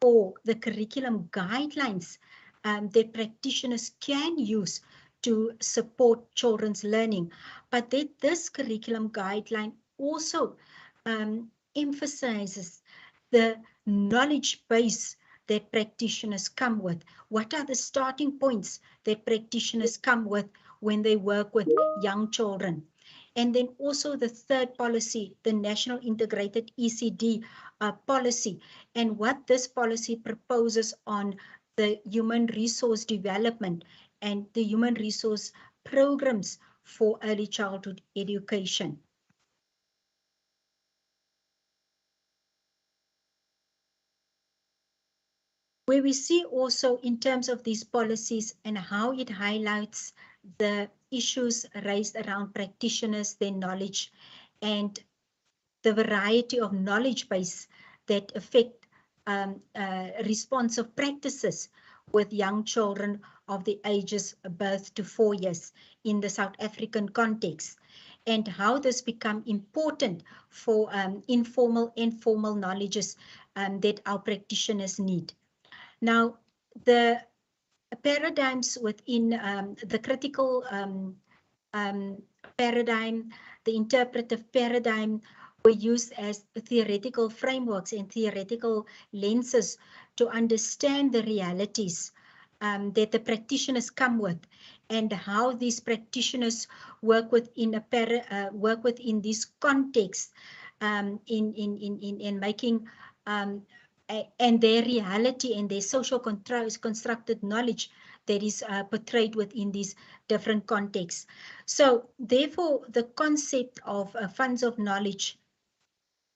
E: for the curriculum guidelines that practitioners can use to support children's learning, but that this curriculum guideline also emphasizes the knowledge base that practitioners come with. What are the starting points that practitioners come with when they work with young children? And then also the third policy, the National Integrated ECD policy, and what this policy proposes on the human resource development and the human resource programs for early childhood education. Where we see also in terms of these policies and how it highlights the issues raised around practitioners, their knowledge, and the variety of knowledge base that affect responsive practices with young children of the ages birth to 4 years in the South African context, and how this become important for informal and formal knowledges that our practitioners need. Now, the paradigms within the critical paradigm, the interpretive paradigm, were used as theoretical frameworks and theoretical lenses to understand the realities that the practitioners come with, and how these practitioners work within this context in making and their reality and their social constructed knowledge that is portrayed within these different contexts. So therefore, the concept of funds of knowledge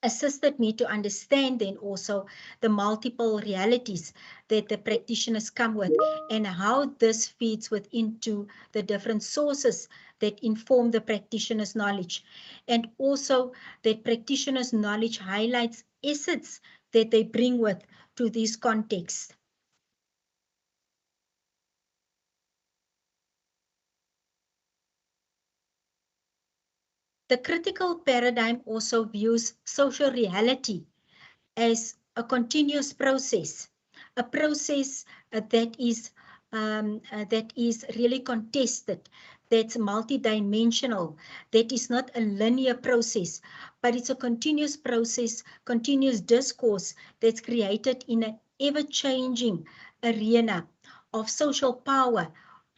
E: assisted me to understand then also the multiple realities that the practitioners come with and how this feeds into the different sources that inform the practitioner's knowledge. And also that practitioner's knowledge highlights assets that they bring with to these contexts. The critical paradigm also views social reality as a continuous process, a process that is really contested, that's multidimensional, that is not a linear process, but it's a continuous process, continuous discourse that's created in an ever-changing arena of social power,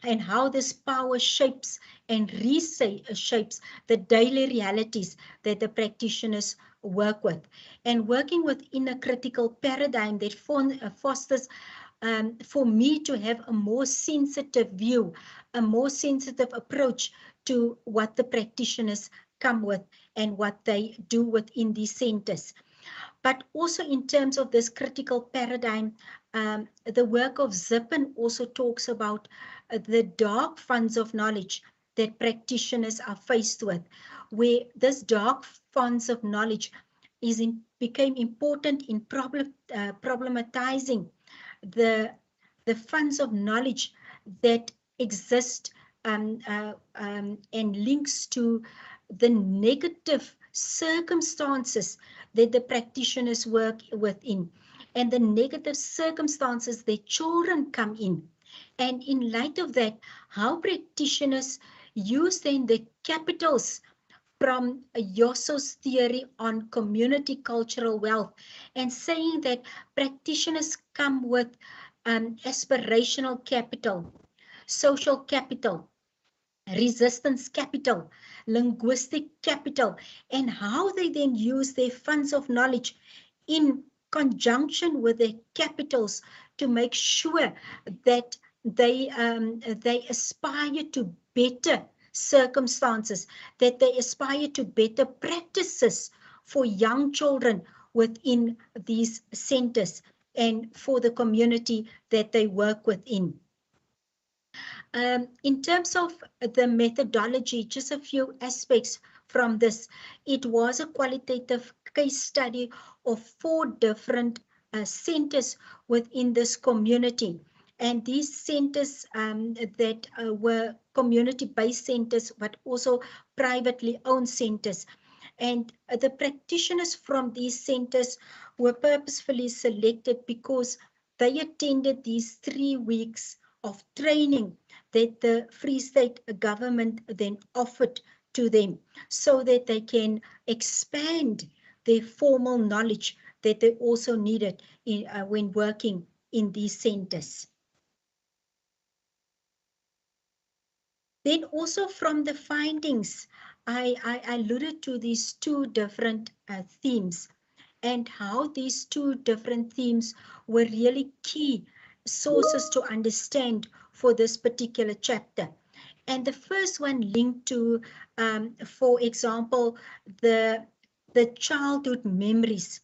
E: and how this power shapes and reshapes the daily realities that the practitioners work with. And working within a critical paradigm that fosters for me to have a more sensitive view, a more sensitive approach to what the practitioners come with and what they do within these centers. But also in terms of this critical paradigm, the work of Zippen also talks about the dark funds of knowledge that practitioners are faced with, where this dark funds of knowledge became important in problematizing the funds of knowledge that exist and links to the negative circumstances that the practitioners work within, and the negative circumstances that children come in. And in light of that, how practitioners use then the capitals from Yosso's theory on community cultural wealth, and saying that practitioners come with aspirational capital, social capital, resistance capital, linguistic capital, and how they then use their funds of knowledge in conjunction with their capitals to make sure that they aspire to better circumstances, that they aspire to better practices for young children within these centers and for the community that they work within. In terms of the methodology, just a few aspects from this. It was a qualitative case study of 4 different centers within this community. And these centers that were community-based centers, but also privately owned centers. And the practitioners from these centers were purposefully selected because they attended these 3 weeks of training that the Free State government then offered to them, so that they can expand their formal knowledge that they also needed when working in these centers. Then also from the findings, I alluded to these 2 different themes, and how these 2 different themes were really key sources to understand for this particular chapter. And the first one linked to, for example, the childhood memories,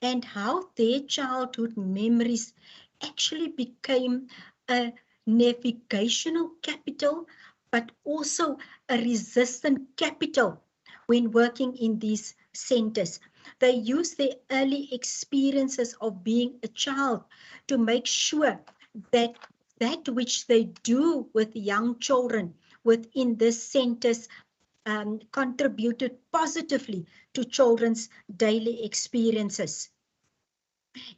E: and how their childhood memories actually became a navigational capital, but also a resistant capital when working in these centers. They use their early experiences of being a child to make sure that that which they do with young children within these centers contributed positively to children's daily experiences.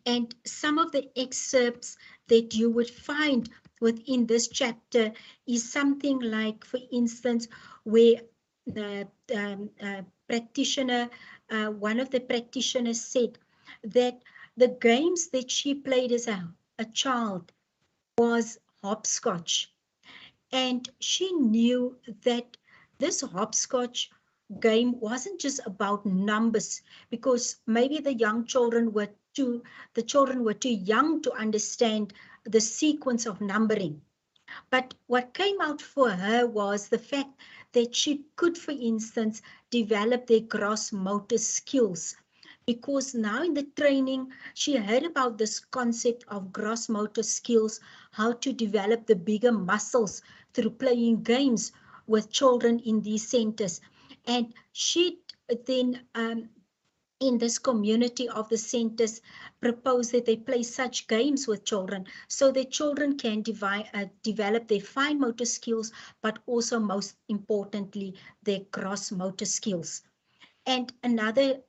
E: And some of the excerpts that you would find within this chapter is something like, for instance, where the practitioner, one of the practitioners said that the games that she played as a child was hopscotch. And she knew that this hopscotch game wasn't just about numbers, because maybe the young children were the children were too young to understand the sequence of numbering. But what came out for her was the fact that she could, for instance, develop their gross motor skills. Because now in the training, she heard about this concept of gross motor skills, how to develop the bigger muscles through playing games with children in these centers. And she then in this community of the centers propose that they play such games with children so that children can develop their fine motor skills, but also most importantly, their gross motor skills. And another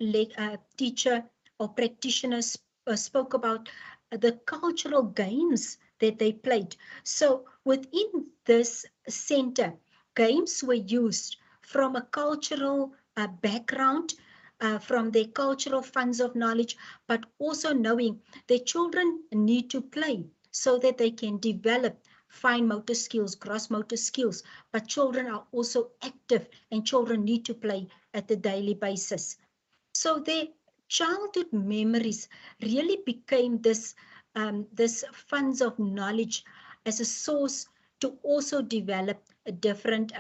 E: teacher or practitioner spoke about the cultural games that they played. So within this center, games were used from a cultural background, from their cultural funds of knowledge, but also knowing that children need to play so that they can develop fine motor skills, gross motor skills, but children are also active and children need to play at the daily basis. So their childhood memories really became this funds of knowledge as a source to also develop a different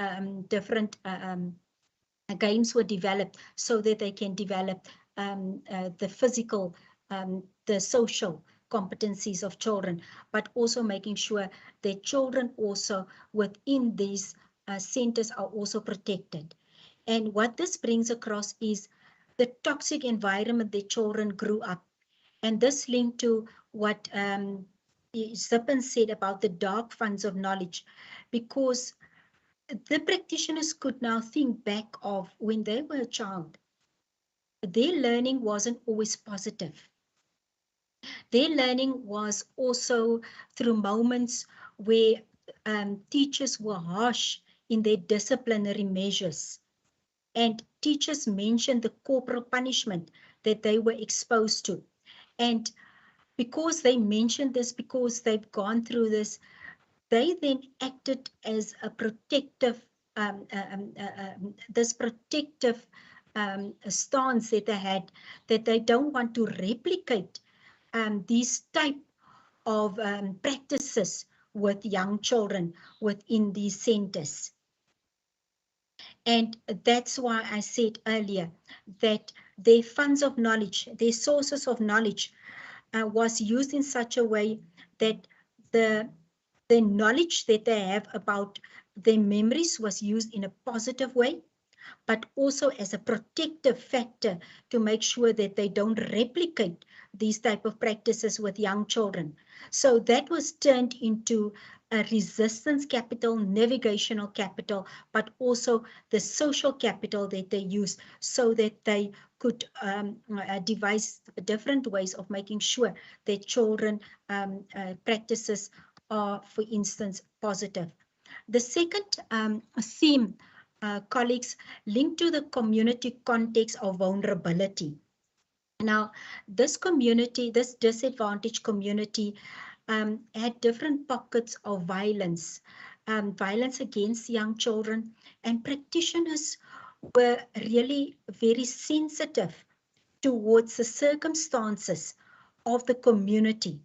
E: games were developed so that they can develop the physical, the social competencies of children, but also making sure that children also within these centers are also protected. And what this brings across is the toxic environment that children grew up. And this linked to what Zippen said about the dark funds of knowledge, because the practitioners could now think back of when they were a child. Their learning wasn't always positive. Their learning was also through moments where teachers were harsh in their disciplinary measures. And teachers mentioned the corporal punishment that they were exposed to. And because they mentioned this, because they've gone through this, they then acted as a protective, this protective stance that they had, that they don't want to replicate these type of practices with young children within these centers. And that's why I said earlier that their funds of knowledge, their sources of knowledge was used in such a way that the knowledge that they have about their memories was used in a positive way, but also as a protective factor to make sure that they don't replicate these type of practices with young children. So that was turned into a resistance capital, navigational capital, but also the social capital that they use so that they could devise different ways of making sure that children practices are, for instance, positive. The second theme, colleagues, linked to the community context of vulnerability. Now, this community, this disadvantaged community, had different pockets of violence, violence against young children, and practitioners were really very sensitive towards the circumstances of the community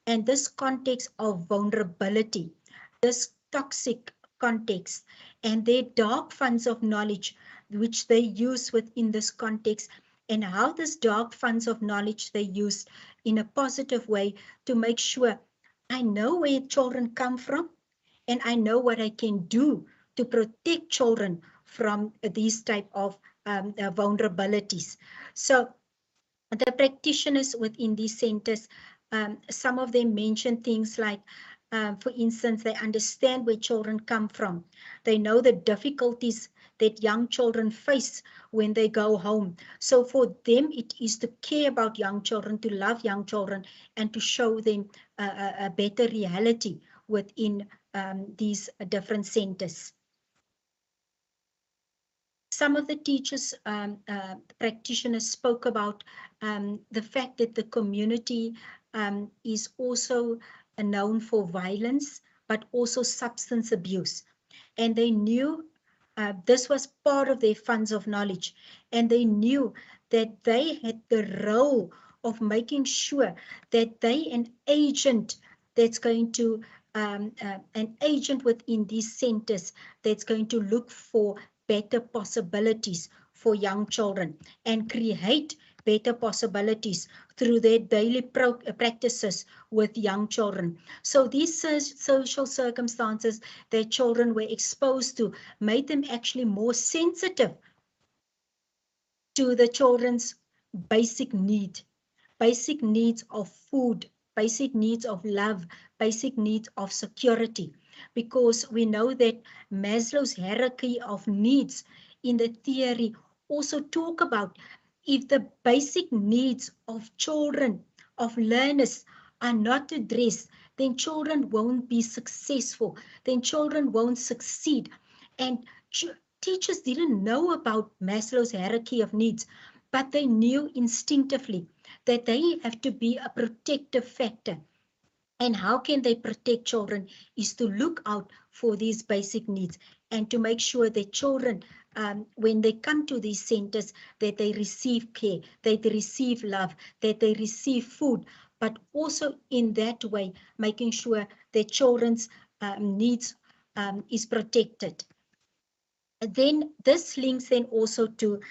E: and this context of vulnerability, this toxic context, and their dark funds of knowledge, which they use within this context, and how this dark funds of knowledge they use in a positive way to make sure I know where children come from, and I know what I can do to protect children from these type of vulnerabilities. So the practitioners within these centers, some of them mention things like, for instance, they understand where children come from. They know the difficulties that young children face when they go home. So for them, it is to care about young children, to love young children, and to show them a better reality within these different centers. Some of the teachers, practitioners spoke about the fact that the community is also known for violence, but also substance abuse. And they knew this was part of their funds of knowledge. And they knew that they had the role of making sure that they an agent that's going to an agent within these centers that's going to look for better possibilities for young children and create better possibilities through their daily practices with young children. So these social circumstances that children were exposed to made them actually more sensitive to the children's basic needs of food, basic needs of love, basic needs of security. Because we know that Maslow's hierarchy of needs in the theory also talk about if the basic needs of children, of learners are not addressed, then children won't be successful, then children won't succeed. And teachers didn't know about Maslow's hierarchy of needs, but they knew instinctively that they have to be a protective factor. And how can they protect children is to look out for these basic needs and to make sure that children, when they come to these centers, that they receive care, that they receive love, that they receive food, but also in that way, making sure that children's needs is protected. Then this links then also to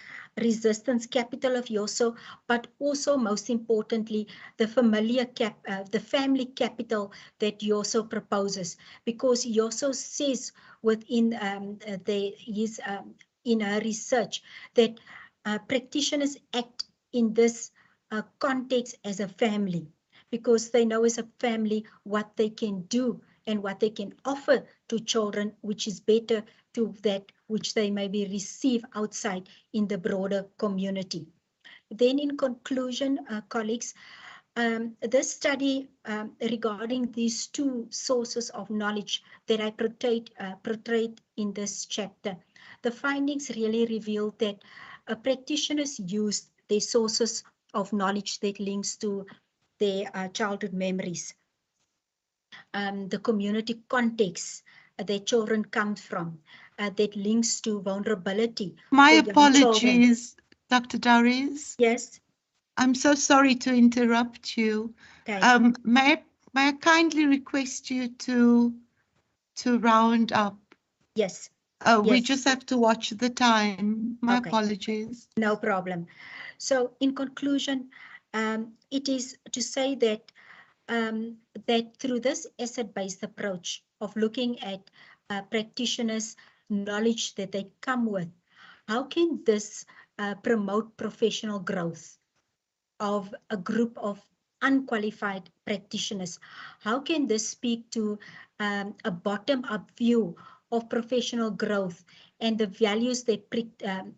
E: resistance capital of Yoso, but also most importantly, the the family capital that Yoso proposes, because Yoso says within in her research that practitioners act in this context as a family, because they know as a family what they can do and what they can offer to children, which is better to that which they maybe receive outside in the broader community. Then in conclusion, colleagues, this study regarding these two sources of knowledge that I portrayed in this chapter, the findings really revealed that practitioners used their sources of knowledge that links to their childhood memories, the community context that children come from, that links to vulnerability.
C: My apologies, Dr. Darius.
E: Yes.
C: I'm so sorry to interrupt you.
E: Okay.
C: May I kindly request you to round up?
E: Yes.
C: We
E: Yes.
C: just have to watch the time. My apologies.
E: No problem. So in conclusion, it is to say that that through this asset-based approach of looking at practitioners' knowledge that they come with, how can this promote professional growth of a group of unqualified practitioners? How can this speak to a bottom-up view of professional growth and the values that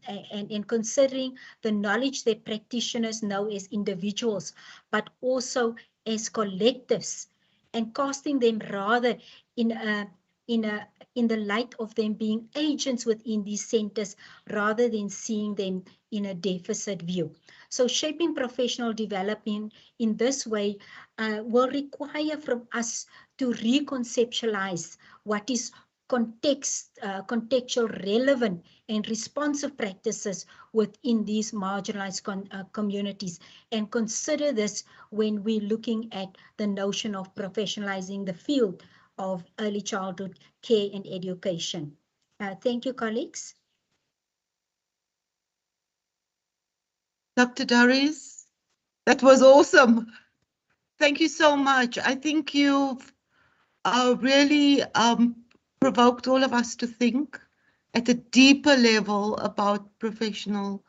E: and considering the knowledge that practitioners know as individuals, but also as collectives, and casting them rather in the light of them being agents within these centers rather than seeing them in a deficit view. So shaping professional development in this way will require from us to reconceptualize what is contextual relevant and responsive practices within these marginalized communities, and consider this when we're looking at the notion of professionalizing the field of early childhood care and education. Thank you, colleagues.
C: Dr. Darius, that was awesome. Thank you so much. I think you've really provoked all of us to think at a deeper level about professional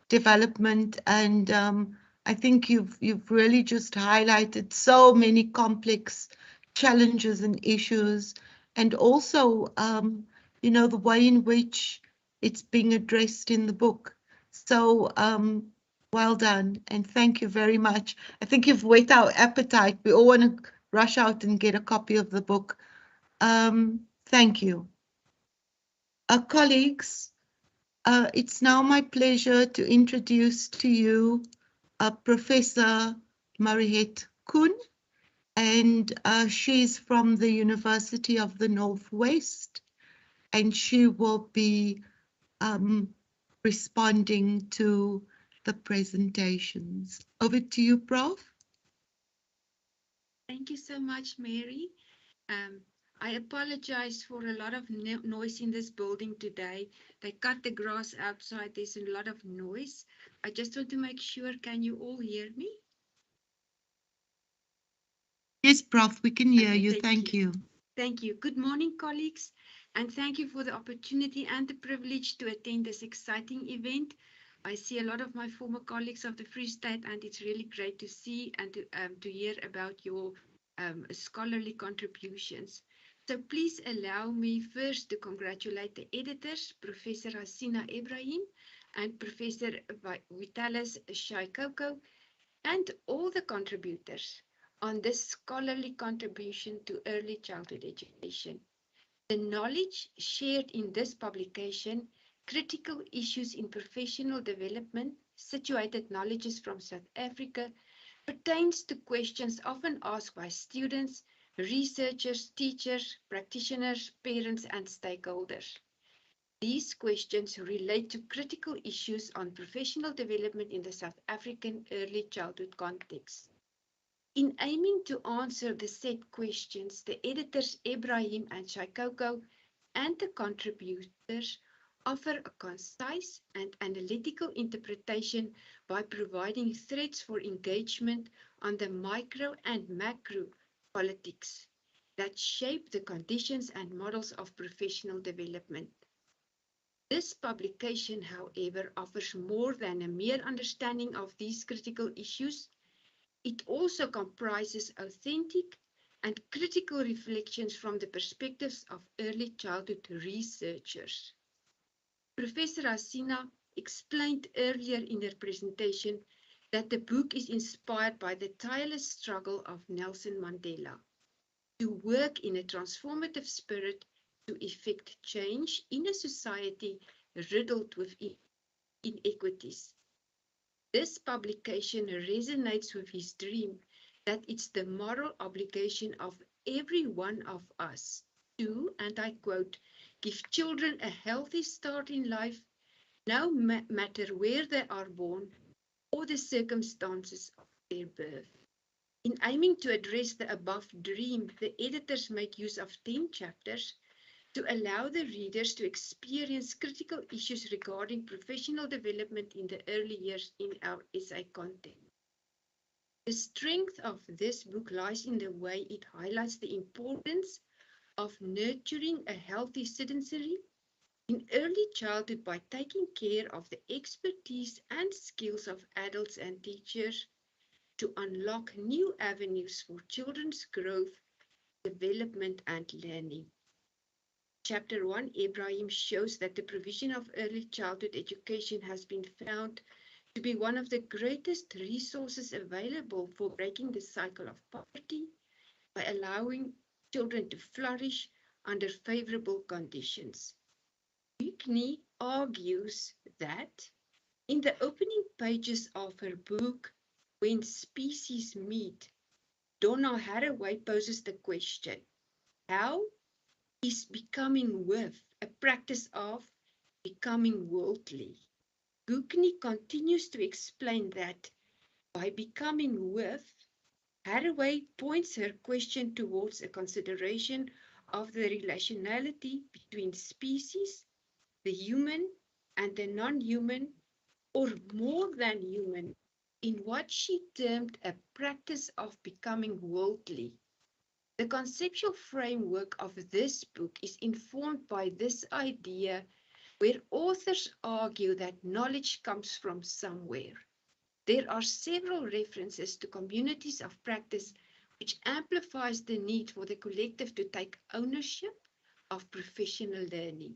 C: development, and I think you've really just highlighted so many complex challenges and issues, and also you know, the way in which it's being addressed in the book. So well done, and thank you very much. I think you've whet our appetite. We all want to rush out and get a copy of the book. Thank you. Colleagues, it's now my pleasure to introduce to you Professor Mariette Koen, and she's from the University of the Northwest, and she will be responding to the presentations. Over to you, Prof.
B: Thank you so much, Mary. I apologize for a lot of noise in this building today. They cut the grass outside. There's a lot of noise. I just want to make sure, can you all hear me?
C: Yes, Prof, we can hear
B: Okay,
C: you. Thank you.
B: Thank you. Good morning, colleagues, and thank you for the opportunity and the privilege to attend this exciting event. I see a lot of my former colleagues of the Free State, and it's really great to see and to hear about your scholarly contributions. So please allow me first to congratulate the editors, Professor Hasina Ebrahim and Professor Vitalis Shaikoko, and all the contributors on this scholarly contribution to early childhood education. The knowledge shared in this publication, Critical Issues in Professional Development, Situated Knowledges from South Africa, pertains to questions often asked by students, researchers, teachers, practitioners, parents, and stakeholders. These questions relate to critical issues on professional development in the South African early childhood context. In aiming to answer the set questions, the editors Ebrahim and Shaikoko and the contributors offer a concise and analytical interpretation by providing threads for engagement on the micro and macro politics that shape the conditions and models of professional development. This publication, however, offers more than a mere understanding of these critical issues. It also comprises authentic and critical reflections from the perspectives of early childhood researchers. Professor Hasina explained earlier in her presentation that the book is inspired by the tireless struggle of Nelson Mandela to work in a transformative spirit to effect change in a society riddled with inequities. This publication resonates with his dream that it's the moral obligation of every one of us to, and I quote, give children a healthy start in life, no matter where they are born or the circumstances of their birth. In aiming to address the above dream, the editors make use of 10 chapters to allow the readers to experience critical issues regarding professional development in the early years in our SA context. The strength of this book lies in the way it highlights the importance of nurturing a healthy citizenry in early childhood by taking care of the expertise and skills of adults and teachers to unlock new avenues for children's growth, development, and learning. Chapter 1, Ebrahim shows that the provision of early childhood education has been found to be one of the greatest resources available for breaking the cycle of poverty by allowing children to flourish under favorable conditions. Buckney argues that in the opening pages of her book, When Species Meet, Donna Haraway poses the question, how is becoming with a practice of becoming worldly? Buckney continues to explain that by becoming with, Haraway points her question towards a consideration of the relationality between species, the human and the non-human, or more than human, in what she termed a practice of becoming worldly. The conceptual framework of this book is informed by this idea, where authors argue that knowledge comes from somewhere. There are several references to communities of practice, which amplifies the need for the collective to take ownership of professional learning.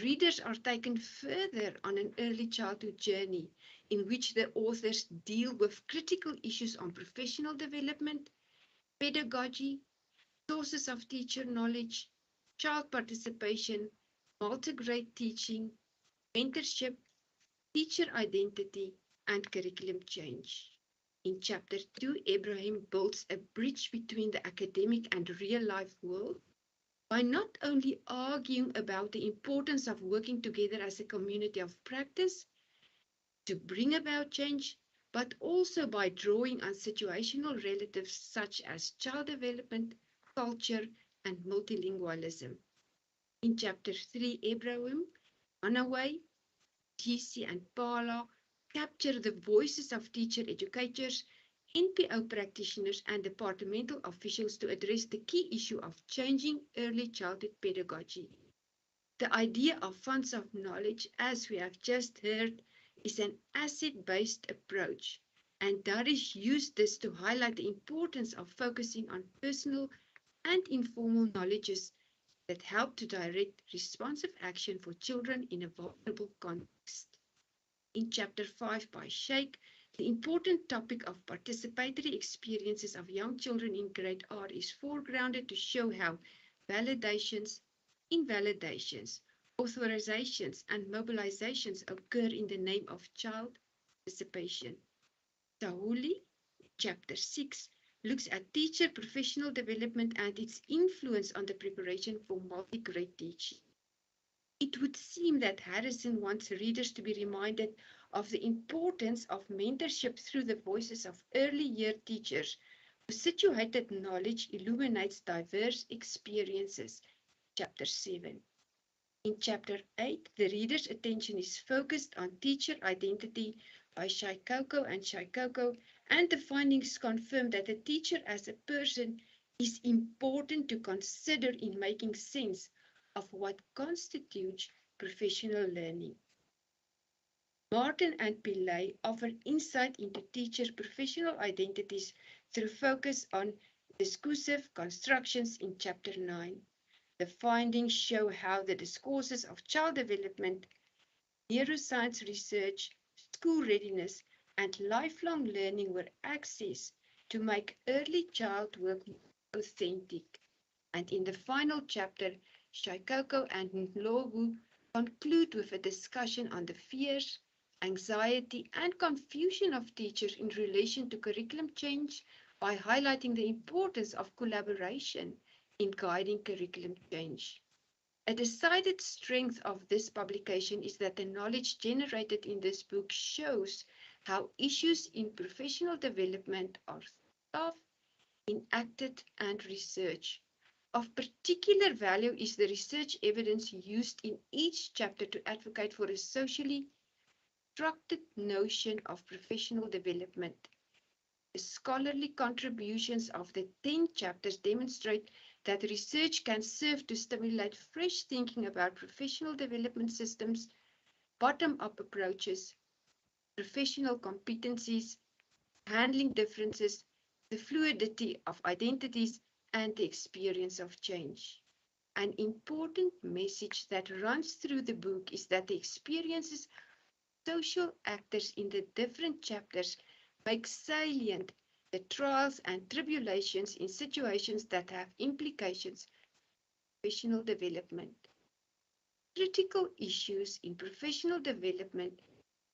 B: Readers are taken further on an early childhood journey in which the authors deal with critical issues on professional development, pedagogy, sources of teacher knowledge, child participation, multi-grade teaching, mentorship, teacher identity, and curriculum change. In Chapter 2, Ebrahim builds a bridge between the academic and real-life world by not only arguing about the importance of working together as a community of practice, to bring about change, but also by drawing on situational relatives such as child development, culture, and multilingualism. In Chapter 3, Abraham, Runaway, TC, and Paula capture the voices of teacher educators, NPO practitioners, and departmental officials to address the key issue of changing early childhood pedagogy. The idea of funds of knowledge, as we have just heard, is an asset-based approach, and Darish used this to highlight the importance of focusing on personal and informal knowledges that help to direct responsive action for children in a vulnerable context. In Chapter 5 by Sheikh, the important topic of participatory experiences of young children in grade R is foregrounded to show how validations, invalidations, authorizations, and mobilizations occur in the name of child participation. Tahuli, Chapter 6, looks at teacher professional development and its influence on the preparation for multi-grade teaching. It would seem that Harrison wants readers to be reminded of the importance of mentorship through the voices of early year teachers whose situated knowledge illuminates diverse experiences. Chapter 7. In Chapter 8, the reader's attention is focused on teacher identity by Shaikoko and Shaikoko, and the findings confirm that the teacher as a person is important to consider in making sense of what constitutes professional learning. Martin and Pillay offer insight into teachers' professional identities through focus on discursive constructions in Chapter 9. The findings show how the discourses of child development, neuroscience research, school readiness, and lifelong learning were accessed to make early child work more authentic. And in the final chapter, Shaikoko and Ndlovu conclude with a discussion on the fears, anxiety, and confusion of teachers in relation to curriculum change by highlighting the importance of collaboration in guiding curriculum change. A decided strength of this publication is that the knowledge generated in this book shows how issues in professional development are thought of, enacted, and researched. Of particular value is the research evidence used in each chapter to advocate for a socially structured notion of professional development. The scholarly contributions of the 10 chapters demonstrate that research can serve to stimulate fresh thinking about professional development systems, bottom-up approaches, professional competencies, handling differences, the fluidity of identities, and the experience of change. An important message that runs through the book is that the experiences of social actors in the different chapters make salient the trials and tribulations in situations that have implications for professional development. Critical issues in professional development,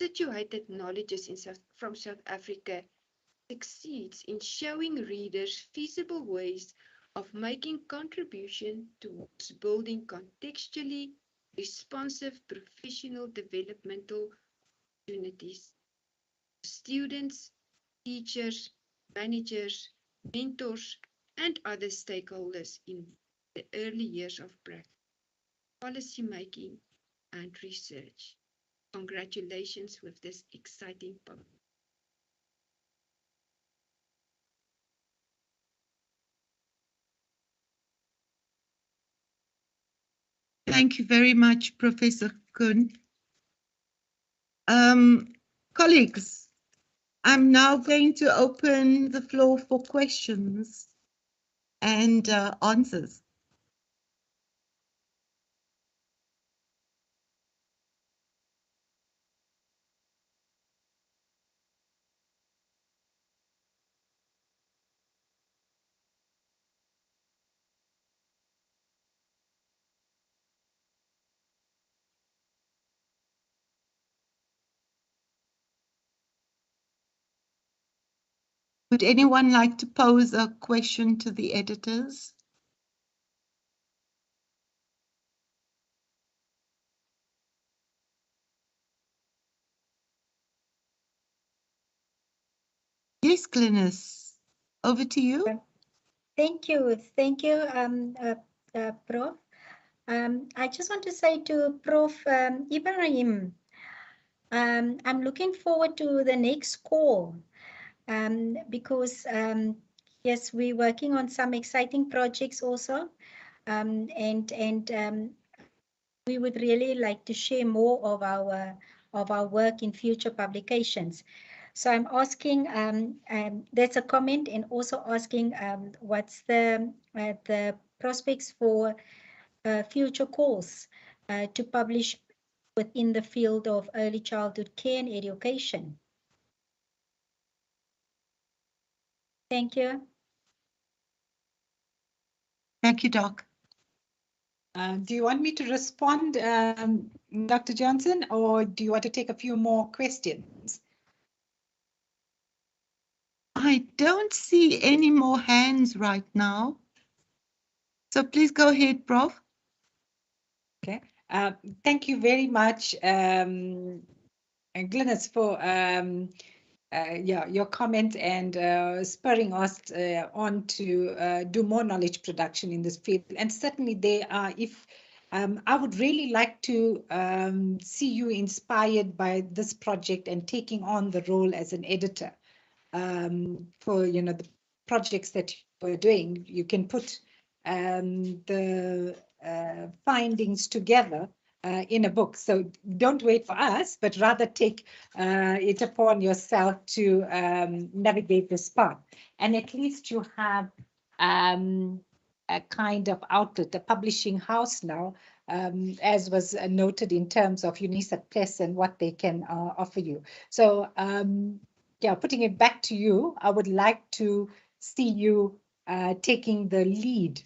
B: situated knowledges from South Africa succeeds in showing readers feasible ways of making contribution towards building contextually responsive professional developmental opportunities for students, teachers, managers, mentors, and other stakeholders in the early years of practice, policy making, and research. Congratulations with this exciting book.
C: Thank you very much, Professor Kuhn. Colleagues, I'm now going to open the floor for questions and answers. Would anyone like to pose a question to the editors? Yes, Glynis, over to you.
E: Thank you, Prof. I just want to say to Prof. Ibrahim, I'm looking forward to the next call because yes, we're working on some exciting projects also, and we would really like to share more of our work in future publications. So I'm asking, that's a comment, and also asking what's the prospects for future calls to publish within the field of early childhood care and education. Thank you.
C: Thank you, Doc.
D: Do you want me to respond, Dr. Johnson, or do you want to take a few more questions?
C: I don't see any more hands right now. So please go ahead, Prof.
D: Okay. Thank you very much, Glynis, for your comment and spurring us on to do more knowledge production in this field. And certainly there are, if I would really like to see you inspired by this project and taking on the role as an editor for the projects that you're doing. You can put the findings together in a book. So don't wait for us, but rather take it upon yourself to navigate this path. And at least you have a kind of outlet, a publishing house now, as was noted in terms of Unisa Press and what they can offer you. So yeah, putting it back to you, I would like to see you taking the lead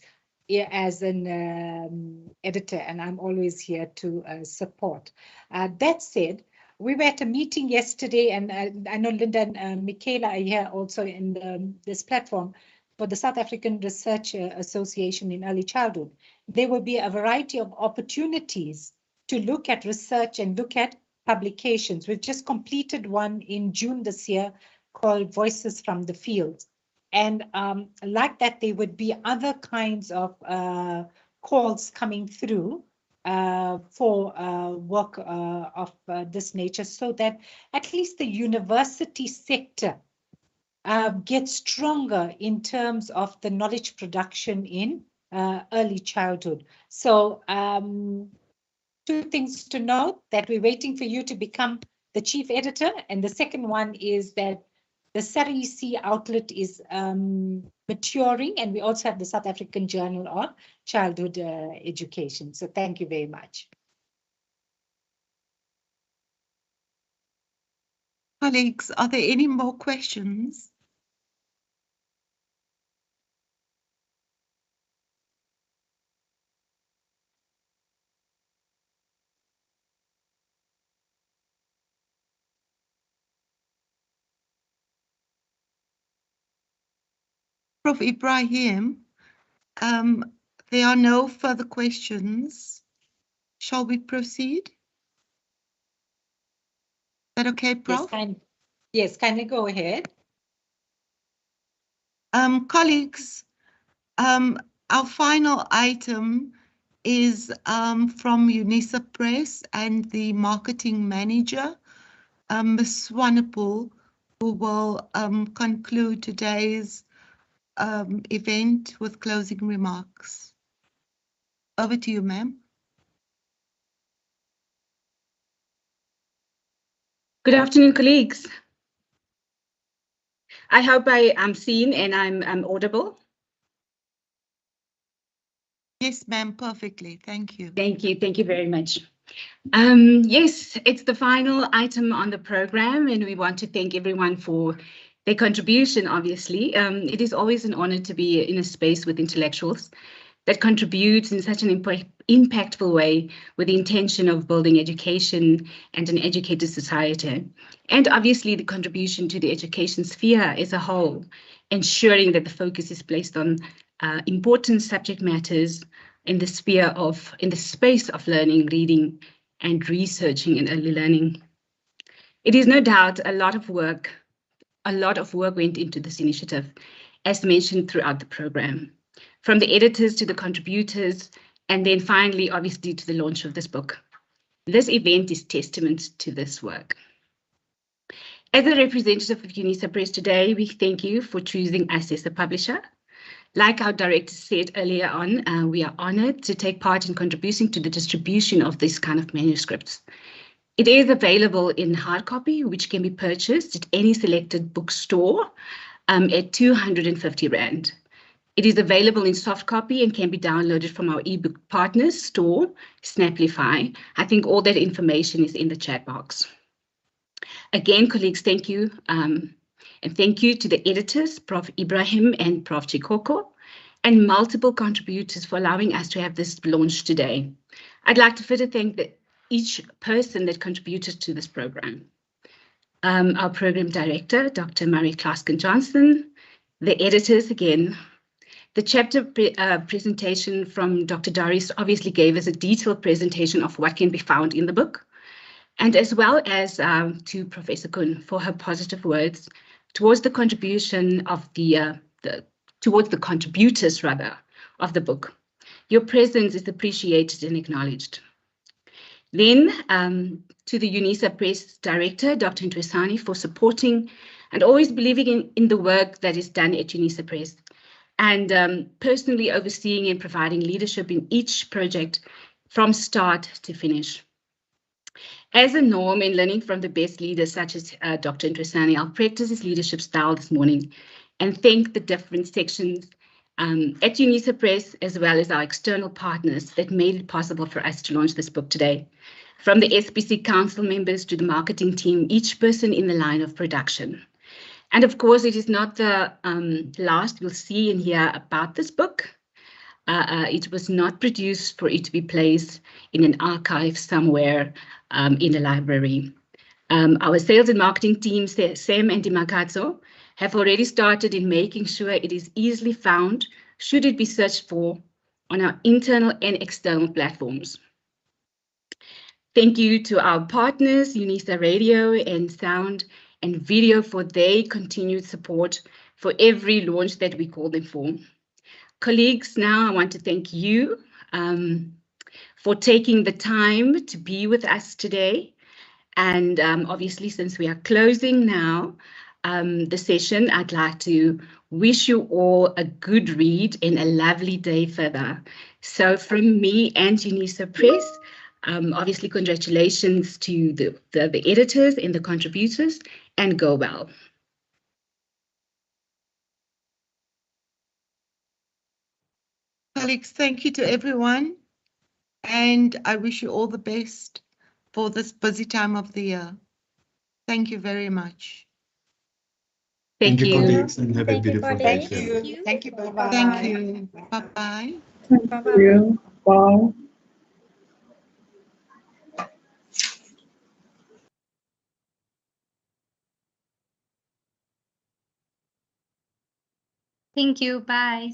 D: as an editor, and I'm always here to support. That said, we were at a meeting yesterday, and I know Linda and Michaela are here also in this platform for the South African Research Association in Early Childhood. There will be a variety of opportunities to look at research and look at publications. We've just completed one in June this year called Voices from the Field. And like that, there would be other kinds of calls coming through for work of this nature, so that at least the university sector gets stronger in terms of the knowledge production in early childhood. So two things to note: that we're waiting for you to become the chief editor, and the second one is that the SAREC outlet is maturing, and we also have the South African Journal of Childhood Education. So thank you very much.
C: Colleagues, are there any more questions? Prof. Ibrahim, there are no further questions. Shall we proceed? Is that okay, Prof?
D: Yes, kindly go ahead.
C: Colleagues, our final item is from Unisa Press and the marketing manager, Ms. Swanepoel, who will conclude today's event with closing remarks. Over to you, ma'am.
F: Good afternoon, colleagues. I hope I am seen and I'm audible.
C: Yes, ma'am, perfectly. Thank you.
F: Thank you. Thank you very much. Yes, it's the final item on the program, and we want to thank everyone for their contribution, obviously. It is always an honor to be in a space with intellectuals that contributes in such an impactful way with the intention of building education and an educated society. And obviously the contribution to the education sphere as a whole, ensuring that the focus is placed on important subject matters in the space of learning, reading, and researching in early learning. It is no doubt a lot of work a lot of work went into this initiative, as mentioned throughout the program, from the editors to the contributors, and then finally, obviously, to the launch of this book. This event is testament to this work. As a representative of Unisa Press today, we thank you for choosing us as a publisher. Like our director said earlier on, we are honored to take part in contributing to the distribution of this kind of manuscripts. It is available in hard copy, which can be purchased at any selected bookstore at 250 Rand. It is available in soft copy and can be downloaded from our ebook partners store, Snaplify. I think all that information is in the chat box. Again, colleagues, thank you. And thank you to the editors, Prof. Ibrahim and Prof. Chikoko, and multiple contributors for allowing us to have this launch today. I'd like to further thank each person that contributed to this program. Our program director, Dr. Marie Klaskin-Johnson, the editors again. The chapter presentation from Dr. Doris obviously gave us a detailed presentation of what can be found in the book, and as well as to Professor Kun for her positive words towards the contribution of towards the contributors rather of the book. Your presence is appreciated and acknowledged. Then to the Unisa Press director, Dr. Ntwesani, for supporting and always believing in the work that is done at Unisa Press, and personally overseeing and providing leadership in each project from start to finish. As a norm in learning from the best leaders such as Dr. Ntwesani, I'll practice his leadership style this morning and thank the different sections at Unisa Press, as well as our external partners that made it possible for us to launch this book today. From the SPC council members to the marketing team, each person in the line of production. And of course, it is not the last we'll see and hear about this book. It was not produced for it to be placed in an archive somewhere in a library. Our sales and marketing teams, Sam and Dimakazo, have already started in making sure it is easily found, should it be searched for, on our internal and external platforms. Thank you to our partners, Unisa Radio and Sound and Video, for their continued support for every launch that we call them for. Colleagues, now I want to thank you for taking the time to be with us today. And obviously, since we are closing now the session, I'd like to wish you all a good read and a lovely day further. So from me and Unisa Press, obviously congratulations to the editors and the contributors, and go well.
C: Colleagues, thank you to everyone. And I wish you all the best for this busy time of the year. Thank you very much.
F: Thank you.
A: Colleagues, and have a
E: Thank you,
A: beautiful day.
E: colleagues. Thank you.
D: Thank you. Bye-bye.
C: Thank you. Bye-bye.
G: Thank you. Bye.
E: Thank you. Bye.